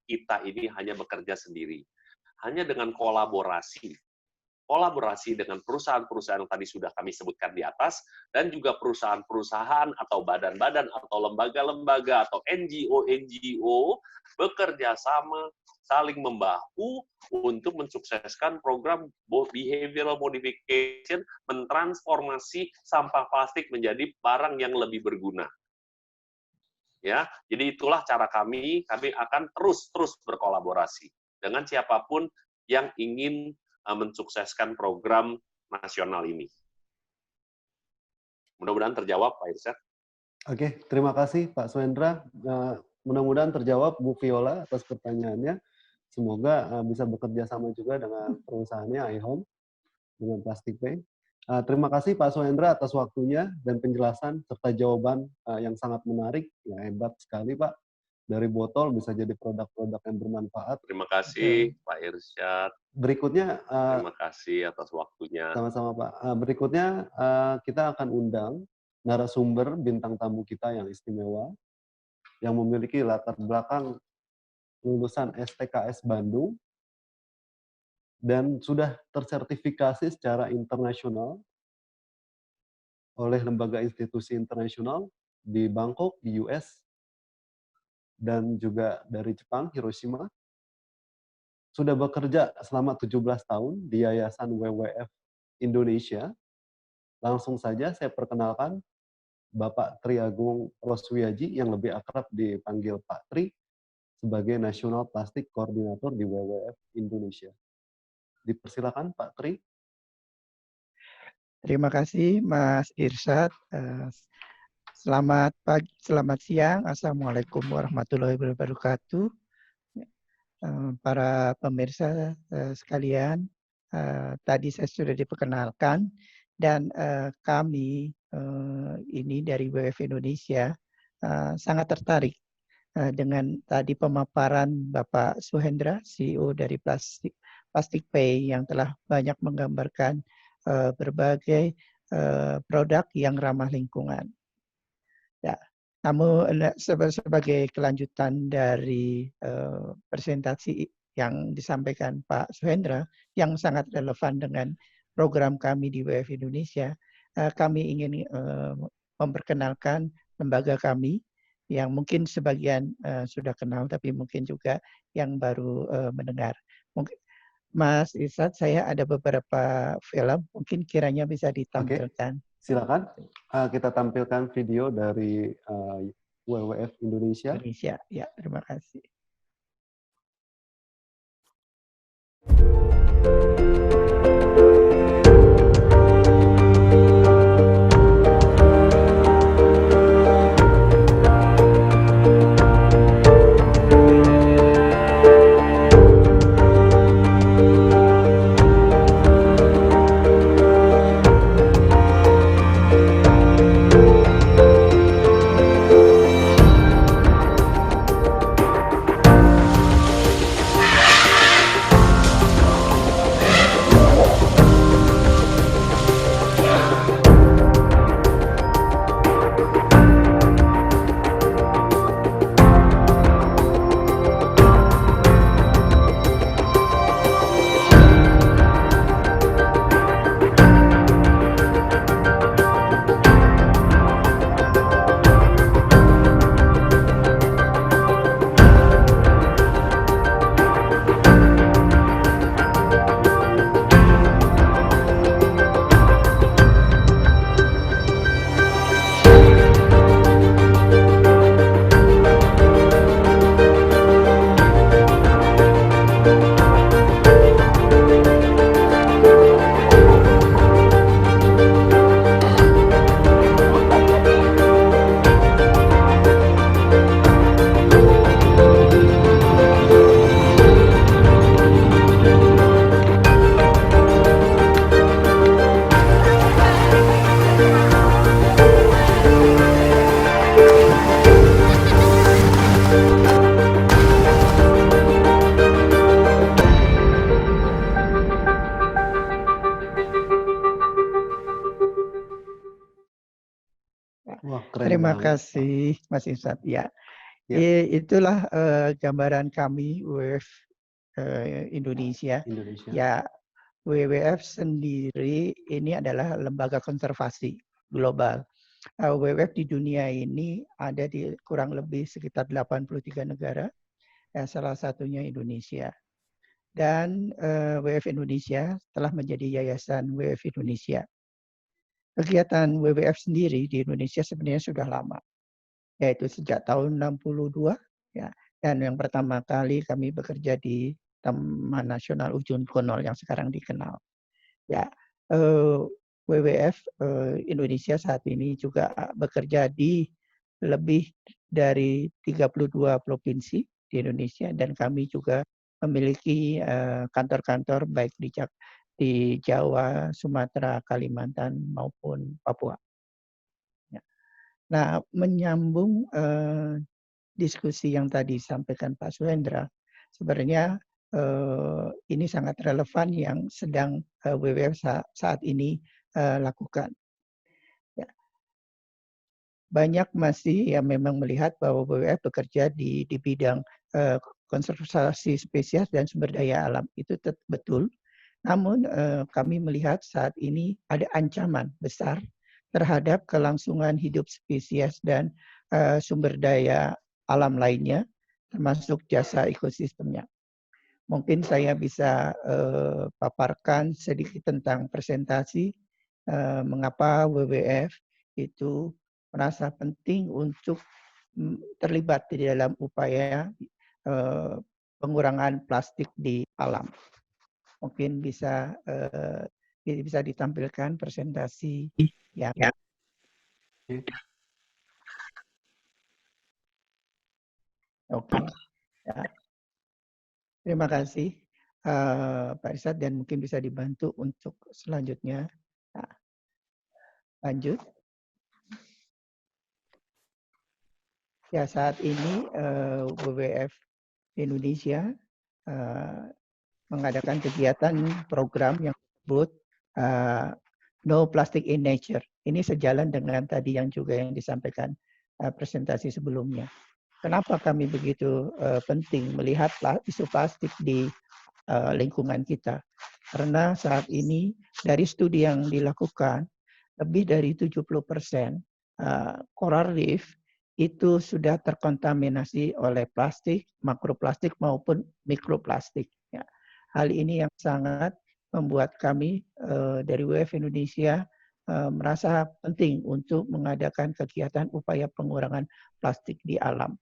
kita ini hanya bekerja sendiri. Hanya dengan kolaborasi dengan perusahaan-perusahaan yang tadi sudah kami sebutkan di atas, dan juga perusahaan-perusahaan atau badan-badan atau lembaga-lembaga atau NGO bekerja sama, saling membahu untuk mensukseskan program behavioral modification, mentransformasi sampah plastik menjadi barang yang lebih berguna. Ya, jadi itulah cara kami akan terus berkolaborasi dengan siapapun yang ingin mensukseskan program nasional ini. Mudah-mudahan terjawab, Pak Irsyad. Oke, terima kasih Pak Suhendra. Mudah-mudahan terjawab Bu Viola atas pertanyaannya. Semoga bisa bekerja sama juga dengan perusahaannya iHome dengan Plastic Pay. Terima kasih Pak Suhendra atas waktunya dan penjelasan serta jawaban yang sangat menarik. Ya, hebat sekali Pak. Dari botol bisa jadi produk-produk yang bermanfaat. Terima kasih Pak Irsyad. Berikutnya, terima kasih atas waktunya. Sama-sama Pak. Berikutnya kita akan undang narasumber bintang tamu kita yang istimewa, yang memiliki latar belakang lulusan STKS Bandung, dan sudah tersertifikasi secara internasional oleh lembaga institusi internasional di Bangkok, di US, dan juga dari Jepang, Hiroshima. Sudah bekerja selama 17 tahun di Yayasan WWF Indonesia. Langsung saja saya perkenalkan Bapak Tri Agung Roswiaji yang lebih akrab dipanggil Pak Tri sebagai National Plastic Coordinator di WWF Indonesia. Dipersilakan Pak Tri. Terima kasih Mas Irsyad. Selamat pagi, selamat siang. Assalamualaikum warahmatullahi wabarakatuh. Para pemirsa sekalian, tadi saya sudah diperkenalkan dan kami ini dari WWF Indonesia sangat tertarik dengan tadi pemaparan Bapak Suhendra, CEO dari Plastic Pay yang telah banyak menggambarkan berbagai produk yang ramah lingkungan. Ya, namun sebagai kelanjutan dari presentasi yang disampaikan Pak Suhendra yang sangat relevan dengan program kami di WWF Indonesia, kami ingin memperkenalkan lembaga kami yang mungkin sebagian sudah kenal, tapi mungkin juga yang baru mendengar. Mungkin Mas Irsyad, saya ada beberapa film, mungkin kiranya bisa ditampilkan. Oke, silakan. Kita tampilkan video dari WWF Indonesia. Ya, terima kasih. Wah, keren Terima banget. kasih, Mas Insat. Ya, Ya. itulah gambaran kami WWF Indonesia. Indonesia. Ya, WWF sendiri ini adalah lembaga konservasi global. WWF di dunia ini ada di kurang lebih sekitar 83 negara, salah satunya Indonesia. Dan WWF Indonesia telah menjadi yayasan WWF Indonesia. Kegiatan WWF sendiri di Indonesia sebenarnya sudah lama, yaitu sejak tahun 62, ya. Dan yang pertama kali kami bekerja di Taman Nasional Ujung Konol yang sekarang dikenal. Ya, WWF Indonesia saat ini juga bekerja di lebih dari 32 provinsi di Indonesia, dan kami juga memiliki kantor-kantor baik di Jawa, Sumatera, Kalimantan maupun Papua. Ya. Nah, menyambung diskusi yang tadi disampaikan Pak Suhendra, sebenarnya ini sangat relevan yang sedang WWF saat ini lakukan. Ya. Banyak masih yang memang melihat bahwa WWF bekerja di bidang konservasi spesies dan sumber daya alam. Itu betul. Namun kami melihat saat ini ada ancaman besar terhadap kelangsungan hidup spesies dan sumber daya alam lainnya, termasuk jasa ekosistemnya. Mungkin saya bisa paparkan sedikit tentang presentasi mengapa WWF itu merasa penting untuk terlibat di dalam upaya pengurangan plastik di alam. Mungkin bisa ditampilkan presentasi yang oke. Ya. Terima kasih Pak Irsad, dan mungkin bisa dibantu untuk selanjutnya. Nah, lanjut. Ya, saat ini WWF Indonesia mengadakan kegiatan program yang disebut No Plastic in Nature. Ini sejalan dengan tadi yang disampaikan presentasi sebelumnya. Kenapa kami begitu penting melihat isu plastik di lingkungan kita? Karena saat ini dari studi yang dilakukan, lebih dari 70% coral reef itu sudah terkontaminasi oleh plastik, makroplastik maupun mikroplastik. Ya. Hal ini yang sangat membuat kami dari WWF Indonesia merasa penting untuk mengadakan kegiatan upaya pengurangan plastik di alam.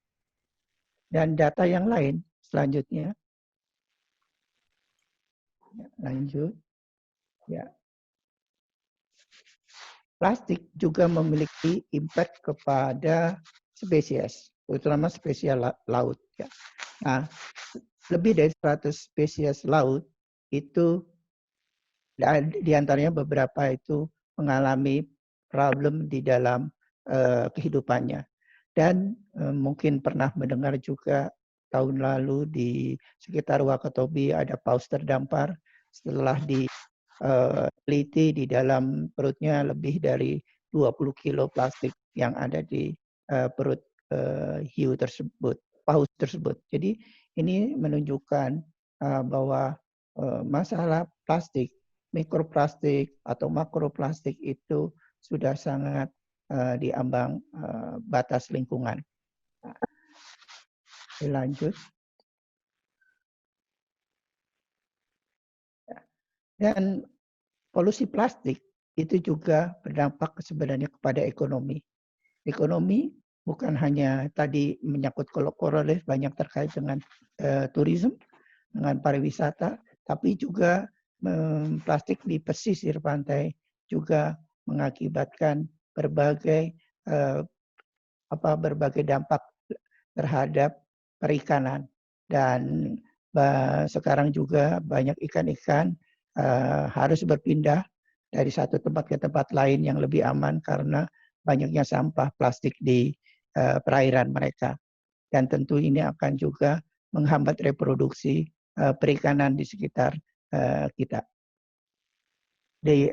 Dan data yang lain selanjutnya. Ya, lanjut. Ya. Plastik juga memiliki impact kepada spesies, terutama spesies laut. Ya. Nah, lebih dari 100 spesies laut itu di antaranya beberapa itu mengalami problem di dalam kehidupannya. Dan mungkin pernah mendengar juga tahun lalu di sekitar Wakatobi ada paus terdampar setelah diteliti di dalam perutnya lebih dari 20 kilo plastik yang ada di perut hiu tersebut, paus tersebut. Jadi ini menunjukkan bahwa masalah plastik, mikroplastik atau makroplastik itu sudah sangat di ambang batas lingkungan. Nah, lanjut. Dan polusi plastik itu juga berdampak sebenarnya kepada ekonomi. Ekonomi bukan hanya tadi menyangkut korelasi banyak terkait dengan tourism, dengan pariwisata, tapi juga plastik di pesisir pantai juga mengakibatkan berbagai berbagai dampak terhadap perikanan. Dan sekarang juga banyak ikan-ikan harus berpindah dari satu tempat ke tempat lain yang lebih aman karena banyaknya sampah plastik di perairan mereka. Dan tentu ini akan juga menghambat reproduksi perikanan di sekitar kita. Di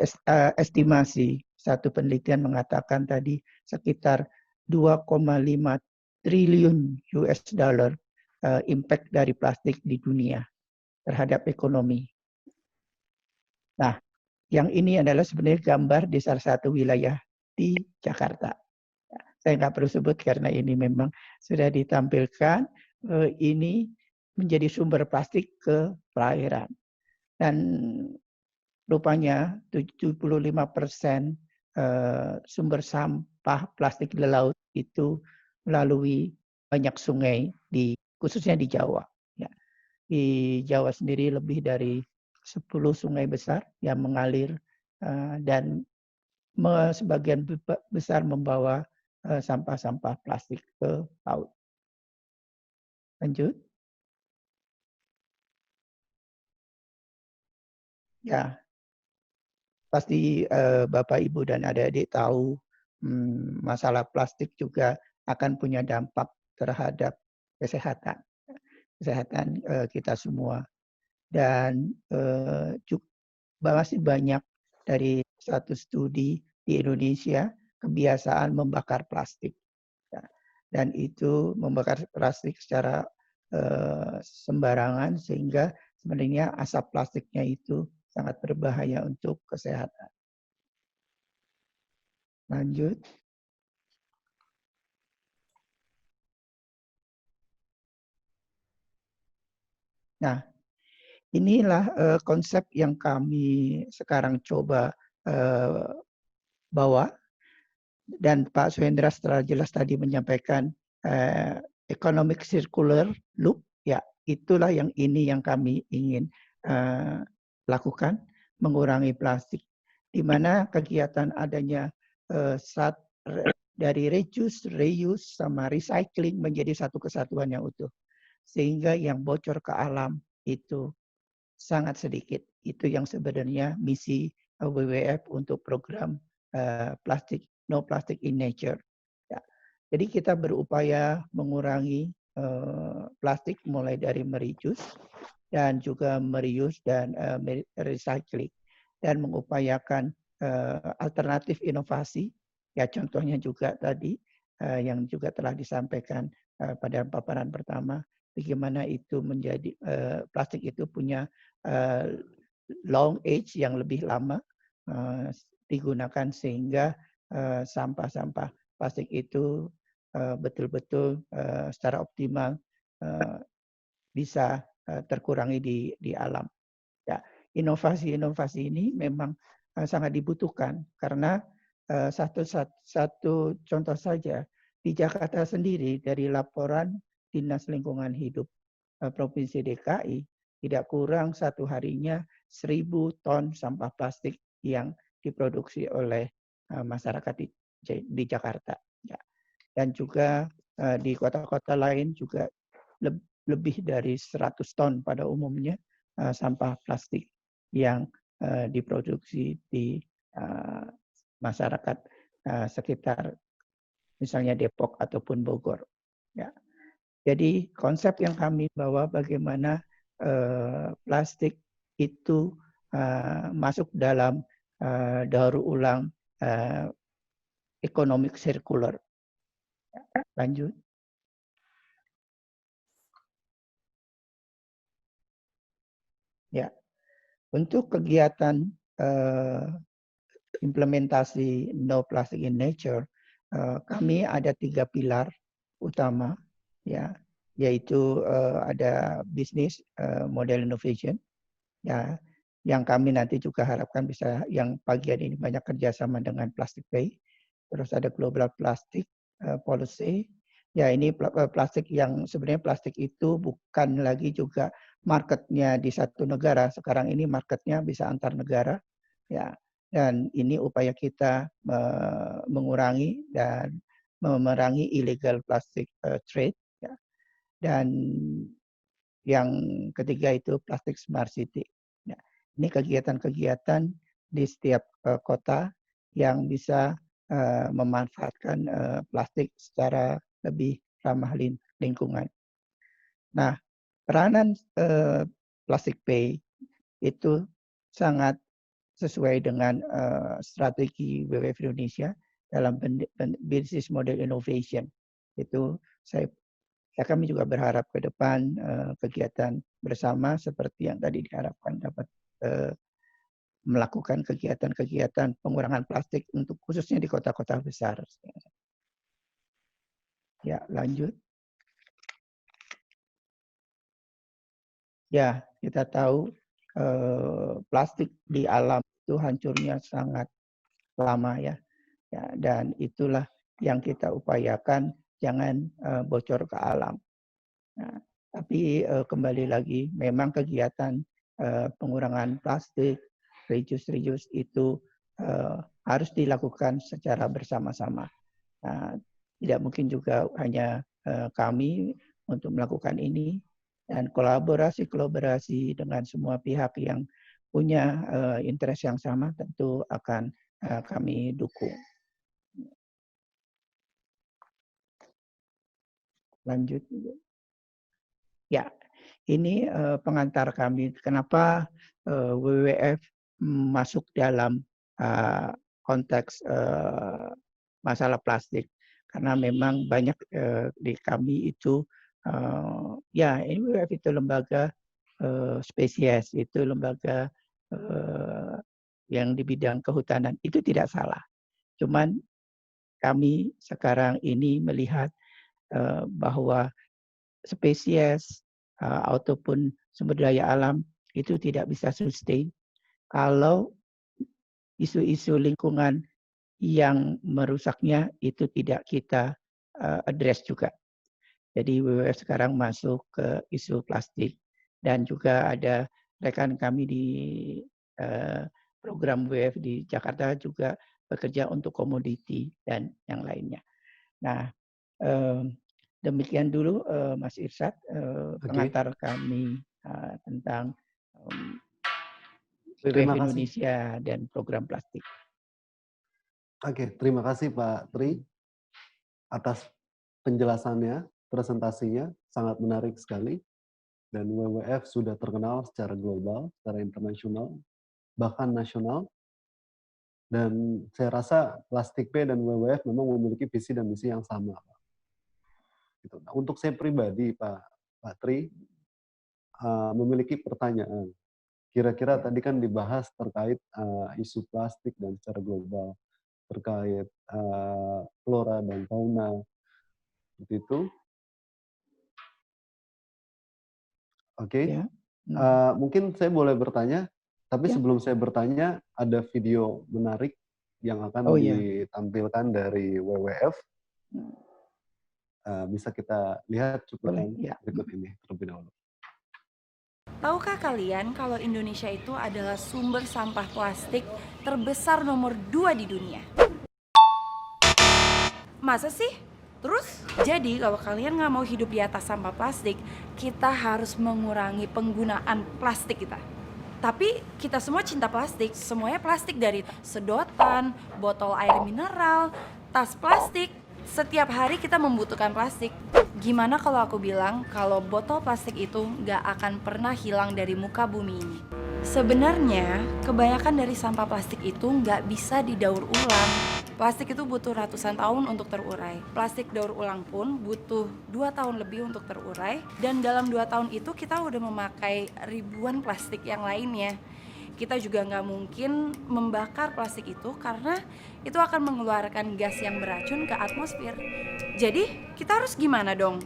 estimasi, satu penelitian mengatakan tadi sekitar 2,5 triliun US dollar impact dari plastik di dunia terhadap ekonomi. Nah, yang ini adalah sebenarnya gambar di salah satu wilayah di Jakarta. Saya nggak perlu sebut karena ini memang sudah ditampilkan. Ini menjadi sumber plastik ke perairan. Dan rupanya 75% sumber sampah plastik di laut itu melalui banyak sungai, khususnya di Jawa. Ya. Di Jawa sendiri lebih dari 10 sungai besar yang mengalir dan sebagian besar membawa sampah-sampah plastik ke laut. Lanjut. Ya, pasti Bapak, Ibu, dan adik-adik tahu masalah plastik juga akan punya dampak terhadap kesehatan kita semua. Dan masih banyak dari satu studi di Indonesia kebiasaan membakar plastik. Dan itu membakar plastik secara sembarangan sehingga sebenarnya asap plastiknya itu sangat berbahaya untuk kesehatan. Lanjut. Nah, inilah konsep yang kami sekarang coba bawa. Dan Pak Suhendra setelah jelas tadi menyampaikan economic circular loop, ya itulah yang kami ingin lakukan, mengurangi plastik, di mana kegiatan adanya dari reduce, reuse, sama recycling menjadi satu kesatuan yang utuh. Sehingga yang bocor ke alam itu sangat sedikit. Itu yang sebenarnya misi WWF untuk program plastik, no plastic in nature. Ya. Jadi kita berupaya mengurangi plastik mulai dari mereduce dan juga mereuse dan recycling, dan mengupayakan alternatif inovasi. Ya, contohnya juga tadi yang juga telah disampaikan pada paparan pertama, bagaimana itu menjadi plastik itu punya long age yang lebih lama digunakan sehingga sampah-sampah plastik itu betul-betul secara optimal bisa terkurangi di alam. Ya, inovasi-inovasi ini memang sangat dibutuhkan karena satu contoh saja di Jakarta sendiri dari laporan Dinas Lingkungan Hidup Provinsi DKI tidak kurang satu harinya 1.000 ton sampah plastik yang diproduksi oleh masyarakat di Jakarta. Ya. Dan juga di kota-kota lain juga lebih dari 100 ton pada umumnya sampah plastik yang diproduksi di masyarakat sekitar misalnya Depok ataupun Bogor. Ya. Jadi konsep yang kami bawa bagaimana plastik itu masuk dalam daur ulang economic circular. Lanjut. Ya, untuk kegiatan implementasi No Plastic in Nature, kami ada 3 pilar utama, ya, yaitu ada bisnis model innovation, ya, yang kami nanti juga harapkan bisa yang bagian ini banyak kerjasama dengan Plastic Pay. Terus ada global plastic policy. Ya, ini plastik yang sebenarnya plastik itu bukan lagi juga marketnya di satu negara. Sekarang ini marketnya bisa antar negara. Ya, dan ini upaya kita mengurangi dan memerangi illegal plastic trade. Ya. Dan yang ketiga itu plastic smart city. Ya, ini kegiatan-kegiatan di setiap kota yang bisa memanfaatkan plastik secara lebih ramah lingkungan. Nah, peranan Plastic Pay itu sangat sesuai dengan strategi WWF Indonesia dalam business model innovation. Itu kami juga berharap ke depan kegiatan bersama seperti yang tadi diharapkan dapat melakukan kegiatan-kegiatan pengurangan plastik untuk khususnya di kota-kota besar. Ya, lanjut. Ya, kita tahu plastik di alam itu hancurnya sangat lama ya. Ya, dan itulah yang kita upayakan jangan bocor ke alam. Nah, tapi kembali lagi memang kegiatan pengurangan plastik reuse itu harus dilakukan secara bersama-sama. Tidak mungkin juga hanya kami untuk melakukan ini, dan kolaborasi dengan semua pihak yang punya interest yang sama tentu akan kami dukung. Lanjut. Ya, ini pengantar kami. Kenapa WWF masuk dalam konteks masalah plastik? Karena memang banyak di kami itu, ya ini WWF itu lembaga spesies, itu lembaga yang di bidang kehutanan, itu tidak salah. Cuman kami sekarang ini melihat bahwa spesies ataupun sumber daya alam itu tidak bisa sustain kalau isu-isu lingkungan yang merusaknya itu tidak kita address juga. Jadi WWF sekarang masuk ke isu plastik, dan juga ada rekan kami di program WWF di Jakarta juga bekerja untuk komoditi dan yang lainnya. Nah, demikian dulu Mas Irsyad pengantar kami tentang WWF Indonesia dan program plastik. Oke, terima kasih Pak Tri atas penjelasannya, presentasinya sangat menarik sekali. Dan WWF sudah terkenal secara global, secara internasional, bahkan nasional. Dan saya rasa Plastic Pay dan WWF memang memiliki visi dan misi yang sama. Gitu. Nah, untuk saya pribadi, Pak Tri, memiliki pertanyaan. Kira-kira tadi kan dibahas terkait isu plastik dan secara global, terkait flora dan fauna, seperti itu. Oke, Ya. Mungkin saya boleh bertanya, tapi sebelum saya bertanya, ada video menarik yang akan ditampilkan dari WWF. Bisa kita lihat cuplikan berikut ini terlebih dahulu. Tahukah kalian kalau Indonesia itu adalah sumber sampah plastik terbesar nomor 2 di dunia? Masa sih? Terus? Jadi kalau kalian nggak mau hidup di atas sampah plastik, kita harus mengurangi penggunaan plastik kita. Tapi kita semua cinta plastik, semuanya plastik, dari sedotan, botol air mineral, tas plastik. Setiap hari kita membutuhkan plastik. Gimana kalau aku bilang kalau botol plastik itu nggak akan pernah hilang dari muka bumi ini? Sebenarnya kebanyakan dari sampah plastik itu nggak bisa didaur ulang. Plastik itu butuh ratusan tahun untuk terurai. Plastik daur ulang pun butuh 2 tahun lebih untuk terurai. Dan dalam 2 tahun itu kita udah memakai ribuan plastik yang lainnya. Kita juga nggak mungkin membakar plastik itu karena itu akan mengeluarkan gas yang beracun ke atmosfer. Jadi kita harus gimana dong?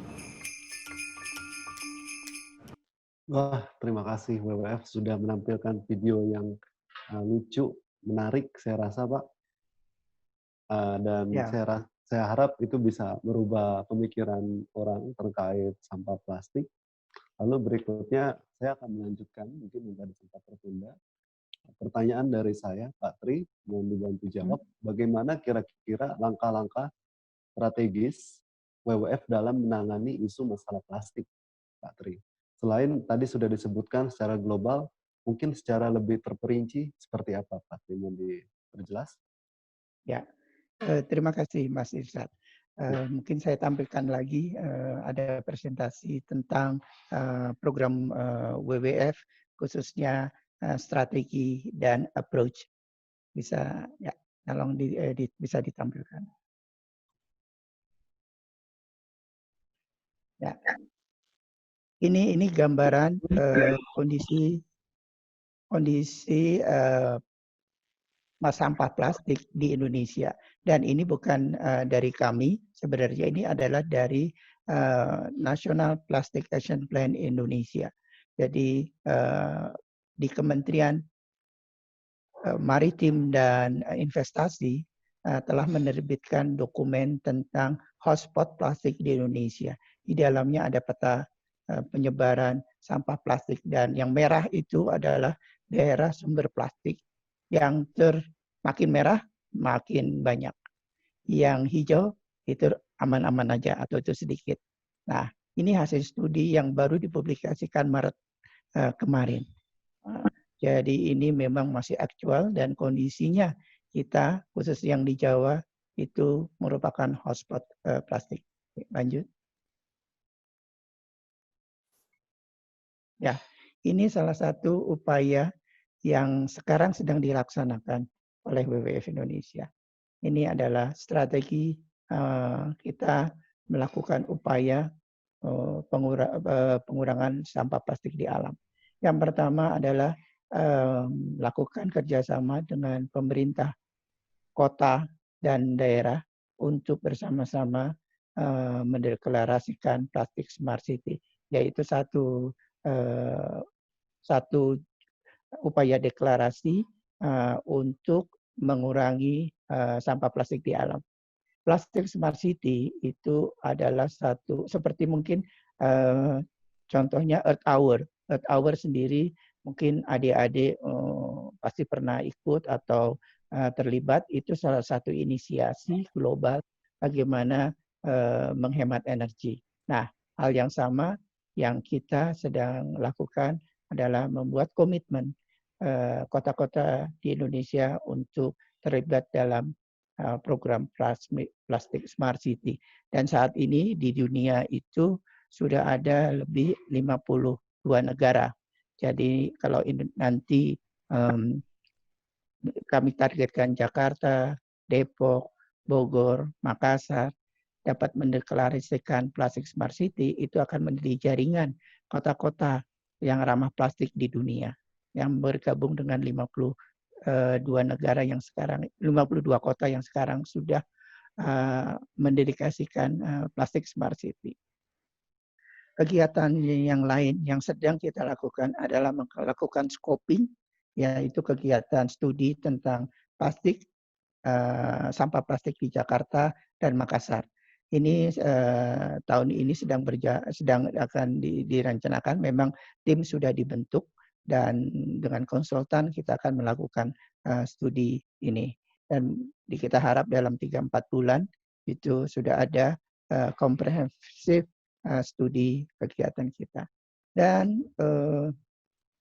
Wah, terima kasih WWF sudah menampilkan video yang lucu, menarik, saya rasa Pak. Dan Ya. saya harap itu bisa merubah pemikiran orang terkait sampah plastik. Lalu berikutnya saya akan melanjutkan, mungkin yang tadi sempat tertunda. Pertanyaan dari saya, Pak Tri, mohon dibantu jawab. Bagaimana kira-kira langkah-langkah strategis WWF dalam menangani isu masalah plastik, Pak Tri? Selain tadi sudah disebutkan secara global, mungkin secara lebih terperinci seperti apa, Pak Tri? Mohon diperjelas. Ya, terima kasih Mas Irsyad. Mungkin saya tampilkan lagi ada presentasi tentang program WWF khususnya strategi dan approach. Bisa ya, tolong bisa ditampilkan. Ya, ini gambaran kondisi sampah plastik di Indonesia. Dan ini bukan dari kami, sebenarnya ini adalah dari National Plastic Action Plan Indonesia. Jadi di Kementerian Maritim dan Investasi telah menerbitkan dokumen tentang hotspot plastik di Indonesia. Di dalamnya ada peta penyebaran sampah plastik, dan yang merah itu adalah daerah sumber plastik. Yang makin merah makin banyak. Yang hijau itu aman-aman aja atau itu sedikit. Nah, ini hasil studi yang baru dipublikasikan Maret kemarin. Jadi ini memang masih aktual dan kondisinya kita khusus yang di Jawa itu merupakan hotspot plastik. Lanjut. Ya, ini salah satu upaya yang sekarang sedang dilaksanakan oleh WWF Indonesia. Ini adalah strategi kita melakukan upaya pengurangan sampah plastik di alam. Yang pertama adalah lakukan kerjasama dengan pemerintah kota dan daerah untuk bersama-sama mendeklarasikan plastik smart city, yaitu satu upaya deklarasi untuk mengurangi sampah plastik di alam. Plastik Smart City itu adalah satu, seperti mungkin contohnya Earth Hour. Earth Hour sendiri mungkin adik-adik pasti pernah ikut atau terlibat. Itu salah satu inisiasi global bagaimana menghemat energi. Nah, hal yang sama yang kita sedang lakukan adalah membuat komitmen kota-kota di Indonesia untuk terlibat dalam program Plastik Smart City. Dan saat ini di dunia itu sudah ada lebih 52 negara. Jadi kalau nanti kami targetkan Jakarta, Depok, Bogor, Makassar dapat mendeklarasikan Plastik Smart City, itu akan menjadi jaringan kota-kota yang ramah plastik di dunia yang bergabung dengan 52 negara yang sekarang, 52 kota yang sekarang sudah mendedikasikan Plastik Smart City. Kegiatan yang lain yang sedang kita lakukan adalah melakukan scoping, yaitu kegiatan studi tentang plastik, sampah plastik di Jakarta dan Makassar. Ini tahun ini sedang akan direncanakan. Memang tim sudah dibentuk dan dengan konsultan kita akan melakukan studi ini. Dan kita harap dalam 3-4 bulan itu sudah ada komprehensif studi kegiatan kita. Dan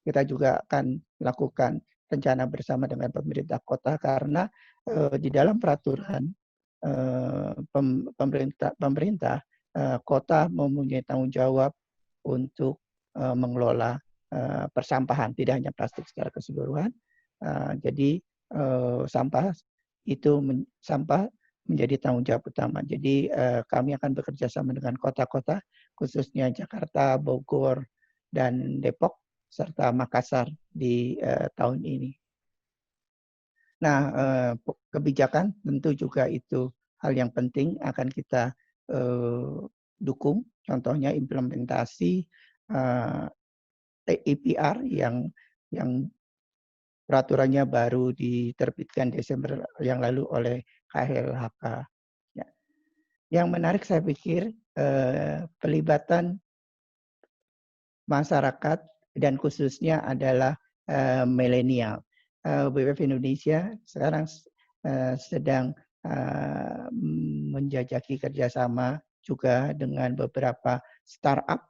kita juga akan melakukan rencana bersama dengan pemerintah kota, karena di dalam peraturan pemerintah kota mempunyai tanggung jawab untuk mengelola persampahan, tidak hanya plastik secara keseluruhan. Jadi sampah itu sampah menjadi tanggung jawab utama. Jadi kami akan bekerja sama dengan kota-kota, khususnya Jakarta, Bogor, dan Depok, serta Makassar di tahun ini. Nah, kebijakan tentu juga itu hal yang penting akan kita dukung. Contohnya implementasi EPR yang peraturannya baru diterbitkan Desember yang lalu oleh KLHK. Ya. Yang menarik saya pikir pelibatan masyarakat dan khususnya adalah milenial. WWF Indonesia sekarang sedang menjajaki kerjasama juga dengan beberapa startup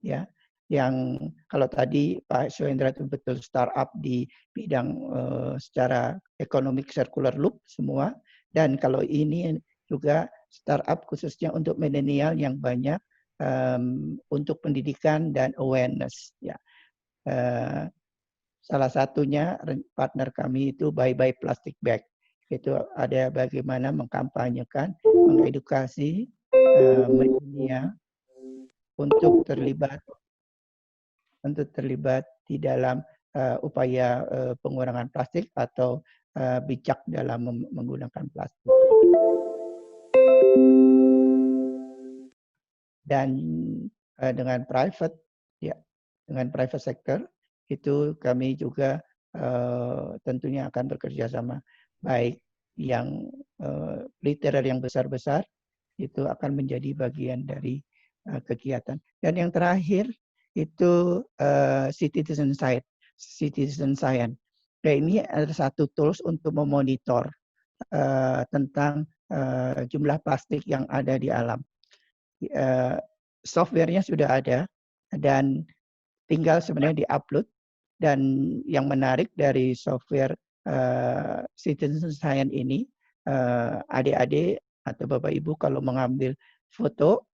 ya, yang kalau tadi Pak Suhendra itu betul startup di bidang secara economic circular loop semua, dan kalau ini juga startup khususnya untuk milenial yang banyak untuk pendidikan dan awareness ya. Salah satunya partner kami itu Bye Bye Plastic Bag. Itu ada bagaimana mengkampanyekan, mengedukasi milenial untuk terlibat di dalam upaya pengurangan plastik atau bijak dalam menggunakan plastik. Dan dengan private sector itu kami juga tentunya akan bekerja sama, baik yang retailer yang besar-besar itu akan menjadi bagian dari kegiatan. Dan yang terakhir itu citizen science. Nah, ini ada satu tools untuk memonitor tentang jumlah plastik yang ada di alam. Softwarenya sudah ada dan tinggal sebenarnya di-upload. Dan yang menarik dari software citizen science ini, adik-adik atau bapak ibu kalau mengambil foto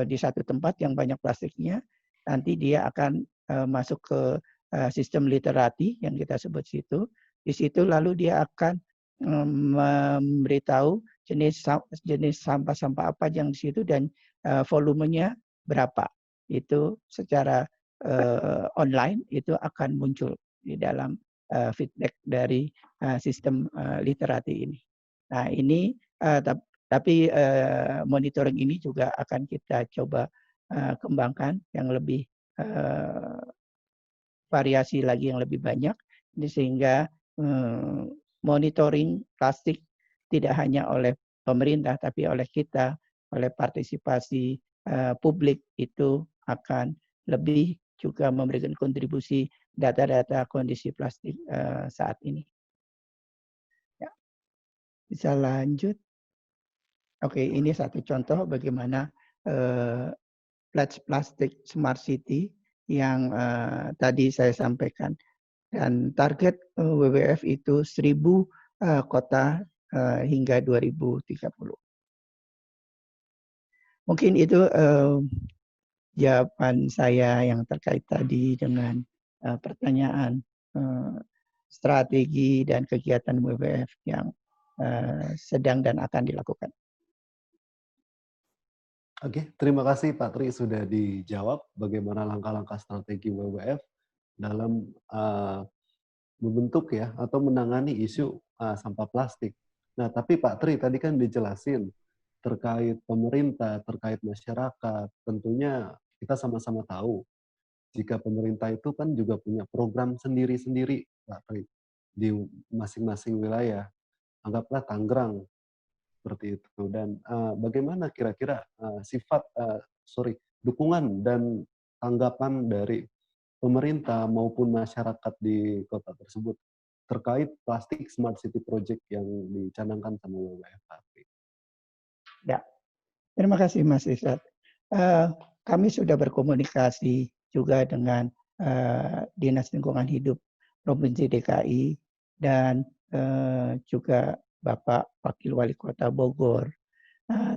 di satu tempat yang banyak plastiknya, nanti dia akan masuk ke sistem literati yang kita sebut situ. Di situ lalu dia akan memberitahu jenis sampah-sampah apa yang di situ dan volumenya berapa. Itu secara online itu akan muncul di dalam feedback dari sistem literati ini. Nah ini tapi monitoring ini juga akan kita coba kembangkan yang lebih variasi lagi yang lebih banyak, sehingga monitoring plastik tidak hanya oleh pemerintah tapi oleh kita, oleh partisipasi publik itu akan lebih juga memberikan kontribusi data-data kondisi plastik saat ini. Ya. Bisa lanjut. Oke, ini satu contoh bagaimana Pledge Plastic Smart City yang tadi saya sampaikan. Dan target WWF itu 1.000 kota hingga 2030. Mungkin itu jawaban saya yang terkait tadi dengan pertanyaan strategi dan kegiatan WWF yang sedang dan akan dilakukan. Oke, terima kasih Pak Tri sudah dijawab bagaimana langkah-langkah strategi WWF dalam membentuk ya atau menangani isu sampah plastik. Nah, tapi Pak Tri tadi kan dijelasin terkait pemerintah, terkait masyarakat, tentunya kita sama-sama tahu jika pemerintah itu kan juga punya program sendiri-sendiri, Pak Tri, di masing-masing wilayah. Anggaplah Tangerang seperti itu. Dan bagaimana kira-kira dukungan dan tanggapan dari pemerintah maupun masyarakat di kota tersebut terkait plastik Smart City Project yang dicanangkan sama WWF. Ya, terima kasih Mas Irsad. Kami sudah berkomunikasi juga dengan Dinas Lingkungan Hidup Provinsi DKI dan juga Bapak Wakil Wali Kota Bogor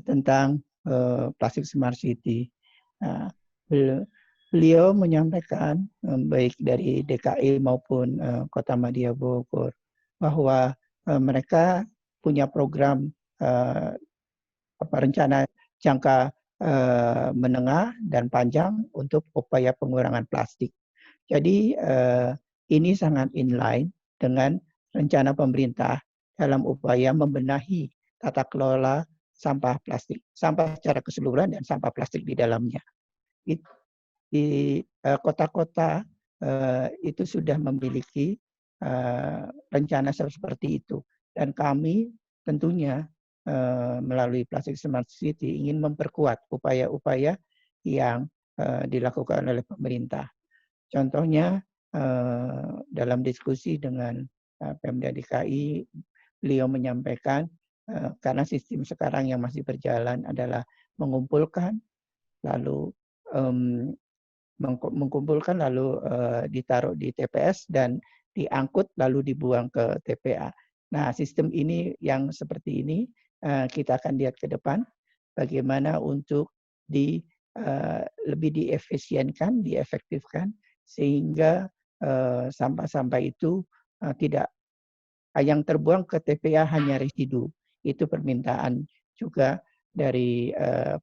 tentang plastik Smart City. Beliau menyampaikan baik dari DKI maupun Kota Madya Bogor bahwa mereka punya program rencana jangka menengah dan panjang untuk upaya pengurangan plastik. Jadi ini sangat inline dengan rencana pemerintah dalam upaya membenahi tata kelola sampah plastik, sampah secara keseluruhan dan sampah plastik di dalamnya. Di kota-kota itu sudah memiliki rencana seperti itu, dan kami tentunya melalui Plastic Smart City ingin memperkuat upaya-upaya yang dilakukan oleh pemerintah. Contohnya dalam diskusi dengan Pemda DKI, beliau menyampaikan karena sistem sekarang yang masih berjalan adalah mengumpulkan lalu ditaruh di TPS dan diangkut lalu dibuang ke TPA. Nah, sistem ini yang seperti ini kita akan lihat ke depan bagaimana untuk lebih diefisienkan, diefektifkan sehingga sampah-sampah itu tidak yang terbuang ke TPA hanya residu. Itu permintaan juga dari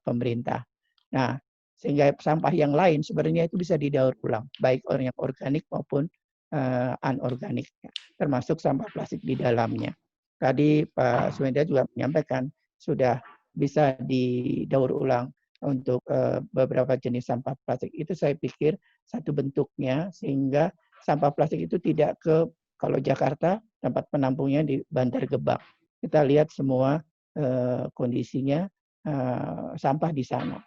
pemerintah. Nah, sehingga sampah yang lain sebenarnya itu bisa didaur ulang, baik yang organik maupun anorganik, termasuk sampah plastik di dalamnya. Tadi Pak Suwenda juga menyampaikan sudah bisa didaur ulang untuk beberapa jenis sampah plastik. Itu saya pikir satu bentuknya sehingga sampah plastik itu tidak ke, kalau Jakarta tempat penampungnya di Bantar Gebang. Kita lihat semua kondisinya sampah di sana.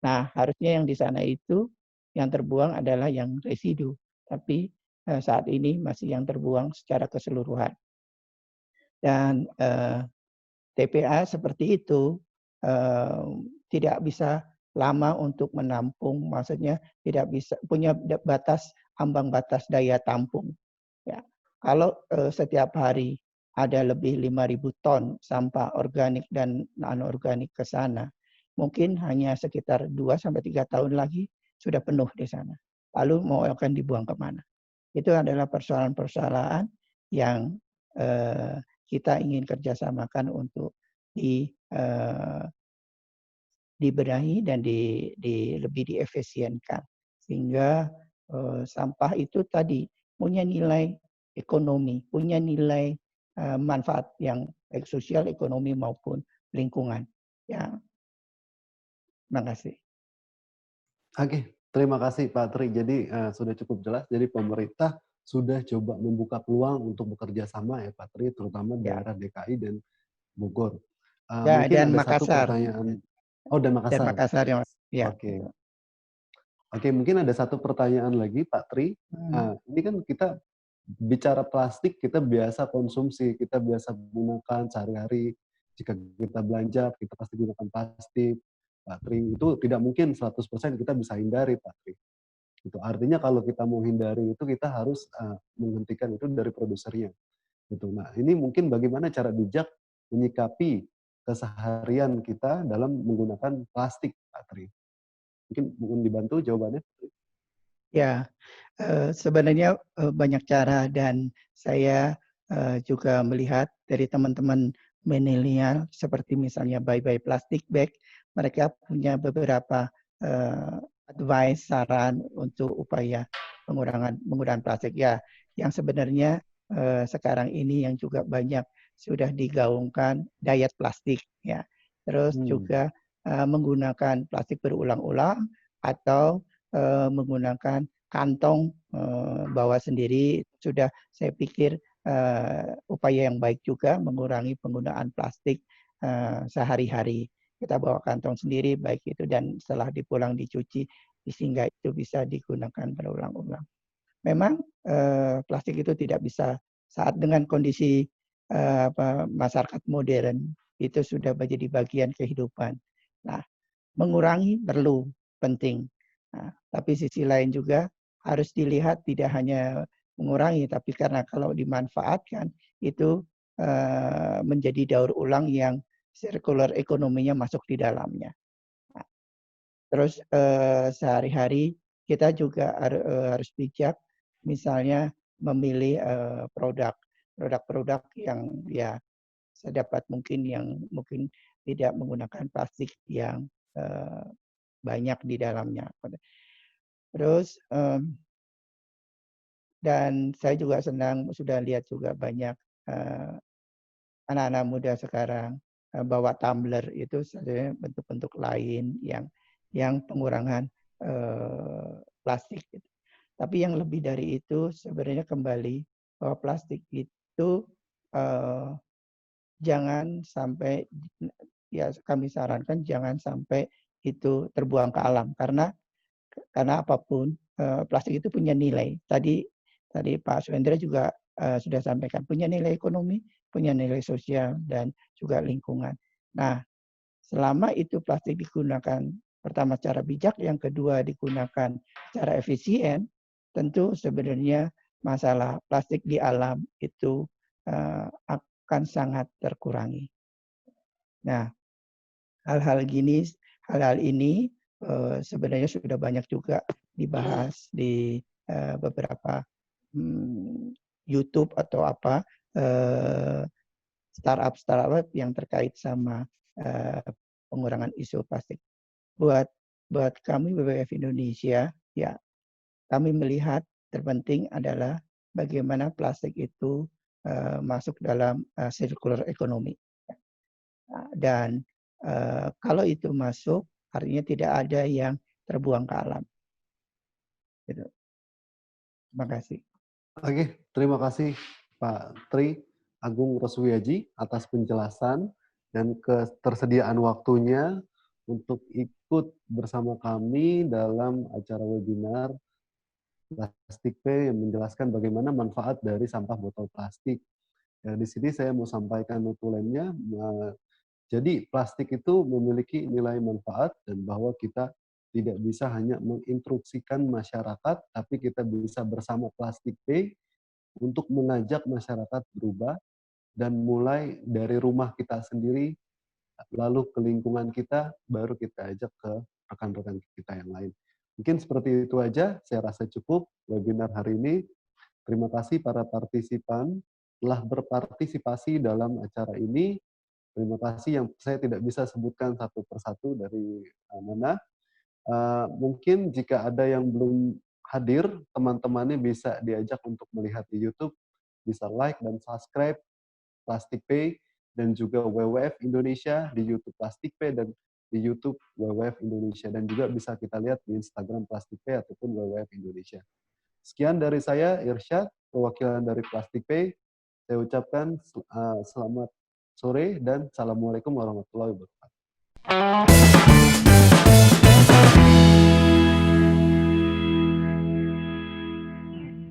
Nah, harusnya yang di sana itu yang terbuang adalah yang residu, tapi saat ini masih yang terbuang secara keseluruhan. Dan TPA seperti itu tidak bisa lama untuk menampung, maksudnya tidak bisa punya ambang batas daya tampung. Ya, kalau setiap hari ada lebih 5.000 ton sampah organik dan anorganik ke sana, mungkin hanya sekitar 2-3 tahun lagi sudah penuh di sana. Lalu mau akan dibuang kemana? Itu adalah persoalan-persoalan yang kita ingin kerjasamakan untuk dibenahi dan lebih diefisienkan. Sehingga sampah itu tadi punya nilai ekonomi, punya nilai manfaat yang baik sosial, ekonomi maupun lingkungan. Ya, terima kasih. Oke, terima kasih Pak Tri. Jadi sudah cukup jelas. Jadi pemerintah sudah coba membuka peluang untuk bekerja sama ya Pak Tri, terutama daerah DKI dan Bogor. Ya, Mungkin dan ada Makassar. satu pertanyaan. Oh, dan Makassar. Dan Makassar ya. Oke. Oke, mungkin ada satu pertanyaan lagi Pak Tri. Ini kan kita bicara plastik, kita biasa konsumsi, kita biasa gunakan sehari-hari. Jika kita belanja, kita pasti gunakan plastik. Pak Tri, itu tidak mungkin 100% kita bisa hindari, Pak Tri. Itu artinya kalau kita mau hindari itu kita harus menghentikan itu dari produsernya. Gitu. Nah, ini mungkin bagaimana cara bijak menyikapi keseharian kita dalam menggunakan plastik, Pak Tri. Mungkin dibantu jawabannya, Pak Tri. Ya, sebenarnya banyak cara dan saya juga melihat dari teman-teman milenial seperti misalnya Bye Bye Plastic Bag, mereka punya beberapa advice, saran untuk upaya penggunaan plastik. Ya, yang sebenarnya sekarang ini yang juga banyak sudah digaungkan diet plastik. Ya, terus juga menggunakan plastik berulang-ulang atau menggunakan kantong bawa sendiri. Sudah saya pikir upaya yang baik juga mengurangi penggunaan plastik sehari-hari. Kita bawa kantong sendiri baik itu dan setelah dipulang dicuci sehingga itu bisa digunakan berulang-ulang. Memang plastik itu tidak bisa saat dengan kondisi masyarakat modern itu sudah menjadi bagian kehidupan. Nah, mengurangi perlu penting. Nah, tapi sisi lain juga harus dilihat tidak hanya mengurangi, tapi karena kalau dimanfaatkan itu menjadi daur ulang yang circular ekonominya masuk di dalamnya. Nah, terus sehari-hari kita juga harus bijak, misalnya memilih produk. produk-produk yang ya sedapat mungkin yang mungkin tidak menggunakan plastik yang banyak di dalamnya. Terus dan saya juga senang sudah lihat juga banyak anak-anak muda sekarang bawa tumbler itu sebenarnya bentuk-bentuk lain yang pengurangan plastik. Gitu. Tapi yang lebih dari itu sebenarnya kembali bahwa plastik itu jangan sampai, ya kami sarankan jangan sampai itu terbuang ke alam karena apapun plastik itu punya nilai. Tadi Pak Suendra juga sudah sampaikan punya nilai ekonomi, punya nilai sosial dan juga lingkungan. Nah, selama itu plastik digunakan pertama secara bijak, yang kedua digunakan secara efisien, tentu sebenarnya masalah plastik di alam itu akan sangat terkurangi. Nah, hal-hal ini sebenarnya sudah banyak juga dibahas di beberapa YouTube atau startup yang terkait sama pengurangan isu plastik. Buat kami WWF Indonesia, ya kami melihat terpenting adalah bagaimana plastik itu masuk dalam circular economy. Dan kalau itu masuk, artinya tidak ada yang terbuang ke alam. Gitu. Terima kasih. Oke, terima kasih Pak Tri Agung Roswiaji atas penjelasan dan ketersediaan waktunya untuk ikut bersama kami dalam acara webinar Plastik Pay yang menjelaskan bagaimana manfaat dari sampah botol plastik. Ya, di sini saya mau sampaikan notulennya. Jadi plastik itu memiliki nilai manfaat dan bahwa kita tidak bisa hanya menginstruksikan masyarakat, tapi kita bisa bersama Plastik Pay untuk mengajak masyarakat berubah dan mulai dari rumah kita sendiri, lalu ke lingkungan kita, baru kita ajak ke rekan-rekan kita yang lain. Mungkin seperti itu aja, saya rasa cukup webinar hari ini. Terima kasih para partisipan telah berpartisipasi dalam acara ini. Terima kasih yang saya tidak bisa sebutkan satu persatu dari mana. Mungkin jika ada yang belum hadir, teman-temannya bisa diajak untuk melihat di YouTube, bisa like dan subscribe Plastik Pay dan juga WWF Indonesia di YouTube Plastik Pay dan di YouTube WWF Indonesia, dan juga bisa kita lihat di Instagram Plastik Pay ataupun WWF Indonesia. Sekian dari saya, Irsyad, perwakilan dari Plastik Pay. Saya ucapkan selamat sore dan Assalamualaikum warahmatullahi wabarakatuh.